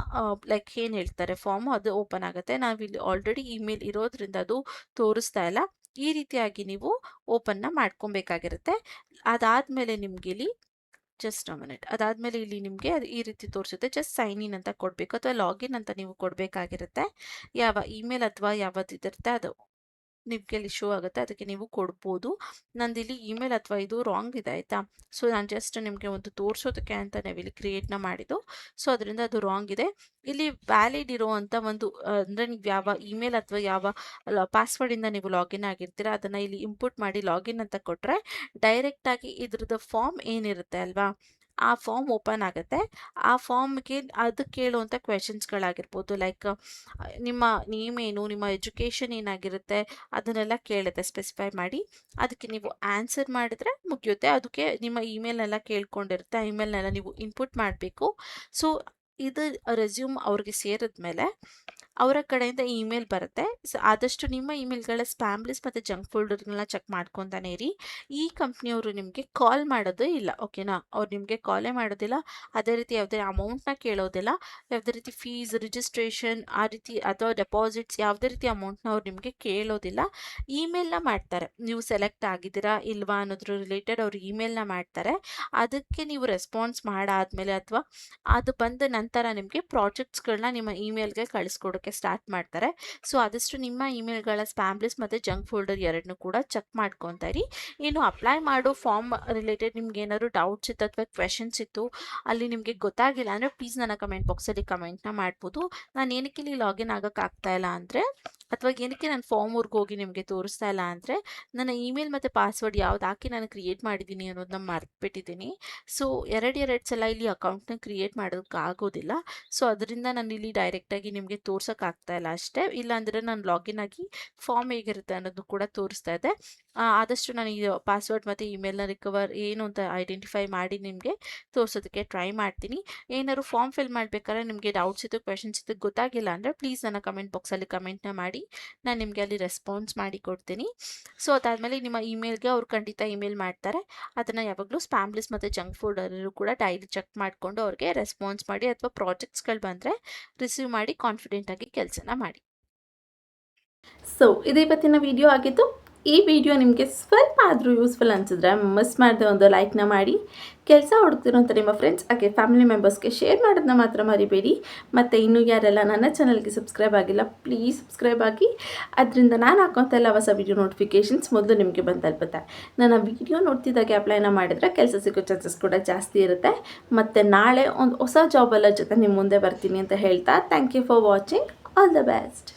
ಲೈಕ್ ಏನು ಹೇಳ್ತಾರೆ ಫಾರ್ಮ್ ಅದು ಓಪನ್ ಆಗುತ್ತೆ. ನಾವಿಲ್ಲಿ ಆಲ್ರೆಡಿ ಇಮೇಲ್ ಇರೋದ್ರಿಂದ ಅದು ತೋರಿಸ್ತಾ ಇಲ್ಲ. ಈ ರೀತಿಯಾಗಿ ನೀವು ಓಪನ್ನ ಮಾಡ್ಕೊಬೇಕಾಗಿರುತ್ತೆ. ಅದಾದಮೇಲೆ ನಿಮ್ಗೆ ಇಲ್ಲಿ ಜಸ್ಟ್ ಅ ಮಿನಿಟ್ ಅದಾದಮೇಲೆ ಇಲ್ಲಿ ನಿಮಗೆ ಅದು ಈ ರೀತಿ ತೋರಿಸುತ್ತೆ. ಜಸ್ಟ್ ಸೈನ್ ಇನ್ ಅಂತ ಕೊಡಬೇಕು ಅಥವಾ ಲಾಗಿನ್ ಅಂತ ನೀವು ಕೊಡಬೇಕಾಗಿರುತ್ತೆ. ಯಾವ ಇಮೇಲ್ ಅಥವಾ ಯಾವ್ದಿರುತ್ತೆ ಅದು ನಿಮಗೆ ಇಲ್ಲಿ ಶೋ ಆಗುತ್ತೆ, ಅದಕ್ಕೆ ನೀವು ಕೊಡ್ಬೋದು. ನಂದು ಇಲ್ಲಿ ಇಮೇಲ್ ಅಥವಾ ಇದು ರಾಂಗ್ ಇದೆ ಆಯಿತಾ. ಸೊ ನಾನು ಜಸ್ಟ್ ನಿಮಗೆ ಒಂದು ತೋರಿಸೋದಕ್ಕೆ ಅಂತ ನಾವಿಲ್ಲಿ ಕ್ರಿಯೇಟ್ನ ಮಾಡಿದ್ದು. ಸೊ ಅದರಿಂದ ಅದು ರಾಂಗ್ ಇದೆ. ಇಲ್ಲಿ ವ್ಯಾಲಿಡ್ ಇರುವಂಥ ಒಂದು ಅಂದರೆ ನೀವು ಯಾವ ಇಮೇಲ್ ಅಥವಾ ಯಾವ ಪಾಸ್ವರ್ಡಿಂದ ನೀವು ಲಾಗಿನ್ ಆಗಿರ್ತೀರ ಅದನ್ನು ಇಲ್ಲಿ ಇಂಪುಟ್ ಮಾಡಿ ಲಾಗಿನ್ ಅಂತ ಕೊಟ್ಟರೆ ಡೈರೆಕ್ಟಾಗಿ ಇದ್ರದ್ದು ಫಾರ್ಮ್ ಏನಿರುತ್ತೆ ಅಲ್ವಾ, ಆ ಫಾರ್ಮ್ ಓಪನ್ ಆಗುತ್ತೆ. ಆ ಫಾರ್ಮ್ಗೆ ಅದು ಕೇಳುವಂಥ ಕ್ವೆಶನ್ಸ್ಗಳಾಗಿರ್ಬೋದು, ಲೈಕ್ ನಿಮ್ಮ ನೇಮ್ ಏನು, ನಿಮ್ಮ ಎಜುಕೇಷನ್ ಏನಾಗಿರುತ್ತೆ ಅದನ್ನೆಲ್ಲ ಕೇಳುತ್ತೆ ಸ್ಪೆಸಿಫೈ ಮಾಡಿ. ಅದಕ್ಕೆ ನೀವು ಆನ್ಸರ್ ಮಾಡಿದ್ರೆ ಮುಗಿಯುತ್ತೆ. ಅದಕ್ಕೆ ನಿಮ್ಮ ಇಮೇಲ್ನೆಲ್ಲ ಕೇಳ್ಕೊಂಡಿರುತ್ತೆ, ಆ ಇಮೇಲ್ನೆಲ್ಲ ನೀವು ಇನ್ಪುಟ್ ಮಾಡಬೇಕು. ಸೊ ಇದು ರೆಸ್ಯೂಮ್ ಅವ್ರಿಗೆ ಸೇರಿದ್ಮೇಲೆ ಅವರ ಕಡೆಯಿಂದ ಇಮೇಲ್ ಬರುತ್ತೆ. ಸೊ ಆದಷ್ಟು ನಿಮ್ಮ ಇಮೇಲ್ಗಳ ಸ್ಪ್ಯಾಮ್ ಲಿಸ್ಟ್ ಮತ್ತು ಜಂಕ್ ಫೋಲ್ಡರ್ಗಳನ್ನ ಚೆಕ್ ಮಾಡ್ಕೊತಾನೆ ಇರಿ. ಈ ಕಂಪ್ನಿಯವರು ನಿಮಗೆ ಕಾಲ್ ಮಾಡೋದೇ ಇಲ್ಲ, ಓಕೆನಾ. ಅವ್ರು ನಿಮಗೆ ಕಾಲೇ ಮಾಡೋದಿಲ್ಲ, ಅದೇ ರೀತಿ ಯಾವುದೇ ಅಮೌಂಟ್ನ ಕೇಳೋದಿಲ್ಲ, ಯಾವುದೇ ರೀತಿ ಫೀಸ್ ರಿಜಿಸ್ಟ್ರೇಷನ್ ಆ ರೀತಿ ಅಥವಾ ಡೆಪಾಸಿಟ್ಸ್ ಯಾವುದೇ ರೀತಿ ಅಮೌಂಟ್ನ ಅವ್ರು ನಿಮಗೆ ಕೇಳೋದಿಲ್ಲ. ಇಮೇಲ್ನ ಮಾಡ್ತಾರೆ, ನೀವು ಸೆಲೆಕ್ಟ್ ಆಗಿದ್ದೀರಾ ಇಲ್ವಾ ಅನ್ನೋದ್ರ ರಿಲೇಟೆಡ್ ಅವರು ಇಮೇಲ್ನ ಮಾಡ್ತಾರೆ. ಅದಕ್ಕೆ ನೀವು ರೆಸ್ಪಾನ್ಸ್ ಮಾಡಾದ್ಮೇಲೆ ಅಥವಾ ಅದು ಬಂದ ನಂತರ ನಿಮಗೆ ಪ್ರಾಜೆಕ್ಟ್ಸ್ಗಳನ್ನ ನಿಮ್ಮ ಇಮೇಲ್ಗೆ ಕಳಿಸ್ಕೊಡೋಕ್ಕೆ ಸ್ಟಾರ್ಟ್ ಮಾಡ್ತಾರೆ. ಸೊ ಆದಷ್ಟು ನಿಮ್ಮ ಇಮೇಲ್ಗಳ ಸ್ಪ್ಯಾಮ್ ಲಿಸ್ಟ್ ಮತ್ತು ಜಂಕ್ ಫೋಲ್ಡರ್ ಎರಡನ್ನೂ ಕೂಡ ಚೆಕ್ ಮಾಡ್ಕೊತಾ ಇರಿ. ಇನ್ನು ಅಪ್ಲೈ ಮಾಡೋ ಫಾರ್ಮ್ ರಿಲೇಟೆಡ್ ನಿಮ್ಗೆ ಏನಾದ್ರು ಡೌಟ್ಸ್ ಇತ್ತು ಅಥವಾ ಕ್ವೆಶನ್ಸ್ ಇತ್ತು, ಅಲ್ಲಿ ನಿಮಗೆ ಗೊತ್ತಾಗಿಲ್ಲ ಅಂದರೆ ಪ್ಲೀಸ್ ನನ್ನ ಕಮೆಂಟ್ ಬಾಕ್ಸಲ್ಲಿ ಕಮೆಂಟ್ನ ಮಾಡ್ಬೋದು. ನಾನು ಏನಕ್ಕೆ ಇಲ್ಲಿ ಲಾಗಿನ್ ಆಗೋಕ್ಕಾಗ್ತಾ ಇಲ್ಲ ಅಂದರೆ ಅಥವಾ ಏನಕ್ಕೆ ನಾನು ಫಾರ್ಮ್ವರೆಗೆ ಹೋಗಿ ನಿಮಗೆ ತೋರಿಸ್ತಾ ಇಲ್ಲ ಅಂದರೆ ನನ್ನ ಇಮೇಲ್ ಮತ್ತು ಪಾಸ್ವರ್ಡ್ ಯಾವ್ದು ಹಾಕಿ ನಾನು ಕ್ರಿಯೇಟ್ ಮಾಡಿದ್ದೀನಿ ಅನ್ನೋದನ್ನ ಮರ್ತ್ಬಿಟ್ಟಿದ್ದೀನಿ. ಸೊ ಎರಡು ಸಲ ಇಲ್ಲಿ ಅಕೌಂಟ್ನ ಕ್ರಿಯೇಟ್ ಮಾಡೋದಕ್ಕಾಗೋದಿಲ್ಲ. ಸೊ ಅದರಿಂದ ನಾನು ಇಲ್ಲಿ ಡೈರೆಕ್ಟಾಗಿ ನಿಮಗೆ ತೋರ್ಸೋಕ್ಕಾಗ್ತಾ ಇಲ್ಲ ಅಷ್ಟೇ. ಇಲ್ಲಾಂದರೆ ನಾನು ಲಾಗಿನ್ ಆಗಿ ಫಾರ್ಮ್ ಹೇಗಿರುತ್ತೆ ಅನ್ನೋದು ಕೂಡ ತೋರಿಸ್ತಾ ಇದೆ. ಆದಷ್ಟು ನಾನು ಈ ಪಾಸ್ವರ್ಡ್ ಮತ್ತು ಇಮೇಲ್ನ ರಿಕವರ್ ಏನು ಅಂತ ಐಡೆಂಟಿಫೈ ಮಾಡಿ ನಿಮಗೆ ತೋರಿಸೋದಕ್ಕೆ ಟ್ರೈ ಮಾಡ್ತೀನಿ. ಏನಾದ್ರು ಫಾರ್ಮ್ ಫಿಲ್ ಮಾಡಬೇಕಾದ್ರೆ ನಿಮಗೆ ಡೌಟ್ಸ್ ಇತ್ತು ಕ್ವೆಶನ್ಸ್ ಇತ್ತು ಗೊತ್ತಾಗಿಲ್ಲ ಅಂದರೆ ಪ್ಲೀಸ್ ನನ್ನ ಕಮೆಂಟ್ ಬಾಕ್ಸಲ್ಲಿ ಕಮೆಂಟ್ನ ಮಾಡಿ, ನಾನು ನಿಮಗೆ ಅಲ್ಲಿ ರೆಸ್ಪಾನ್ಸ್ ಮಾಡಿ ಕೊಡ್ತೀನಿ. ಸೊ ಅದಾದಮೇಲೆ ನಿಮ್ಮ ಇಮೇಲ್ಗೆ ಅವ್ರು ಖಂಡಿತ ಇಮೇಲ್ ಮಾಡ್ತಾರೆ. ಅದನ್ನು ಯಾವಾಗಲೂ ಸ್ಪ್ಯಾಮ್ ಲಿಸ್ಟ್ ಮತ್ತು ಜಂಕ್ ಫೋಲ್ಡರಲ್ಲೂ ಕೂಡ ಡೈಲಿ ಚೆಕ್ ಮಾಡಿಕೊಂಡು ಅವ್ರಿಗೆ ರೆಸ್ಪಾನ್ಸ್ ಮಾಡಿ ಅಥವಾ ಪ್ರಾಜೆಕ್ಟ್ಸ್ಗಳು ಬಂದರೆ ರಿಸೀವ್ ಮಾಡಿ ಕಾನ್ಫಿಡೆಂಟಾಗಿ ಕೆಲಸನ ಮಾಡಿ. ಸೊ ಇದು ಇವತ್ತಿನ ವಿಡಿಯೋ ಆಗಿತ್ತು. ಈ ವಿಡಿಯೋ ನಿಮಗೆ ಸ್ವಲ್ಪ ಆದರೂ ಯೂಸ್ಫುಲ್ ಅನಿಸಿದ್ರೆ ಮಿಸ್ ಮಾಡದೆ ಒಂದು ಲೈಕ್ನ ಮಾಡಿ, ಕೆಲಸ ಹುಡುಕ್ತಿರೋಂಥ ನಿಮ್ಮ ಫ್ರೆಂಡ್ಸ್ ಹಾಗೆ ಫ್ಯಾಮಿಲಿ ಮೆಂಬರ್ಸ್ಗೆ ಶೇರ್ ಮಾಡೋದನ್ನ ಮಾತ್ರ ಮರಿಬೇಡಿ. ಮತ್ತು ಇನ್ನೂ ಯಾರೆಲ್ಲ ನನ್ನ ಚಾನಲ್ಗೆ ಸಬ್ಸ್ಕ್ರೈಬ್ ಆಗಿಲ್ಲ ಪ್ಲೀಸ್ ಸಬ್ಸ್ಕ್ರೈಬ್ ಆಗಿ, ಅದರಿಂದ ನಾನು ಹಾಕೋಂಥ ಎಲ್ಲ ಹೊಸ ವಿಡಿಯೋ ನೋಟಿಫಿಕೇಷನ್ಸ್ ಮೊದಲು ನಿಮಗೆ ಬಂದು ತಲುಪುತ್ತೆ. ನನ್ನ ವಿಡಿಯೋ ನೋಡ್ತಿದ್ದಾಗೆ ಅಪ್ಲೈನ ಮಾಡಿದರೆ ಕೆಲಸ ಸಿಗೋ ಚಾನ್ಸಸ್ ಕೂಡ ಜಾಸ್ತಿ ಇರುತ್ತೆ. ಮತ್ತು ನಾಳೆ ಒಂದು ಹೊಸ ಜಾಬೆಲ್ಲ ಜೊತೆ ನಿಮ್ಮ ಮುಂದೆ ಬರ್ತೀನಿ ಅಂತ ಹೇಳ್ತಾ thank you for watching. All the best.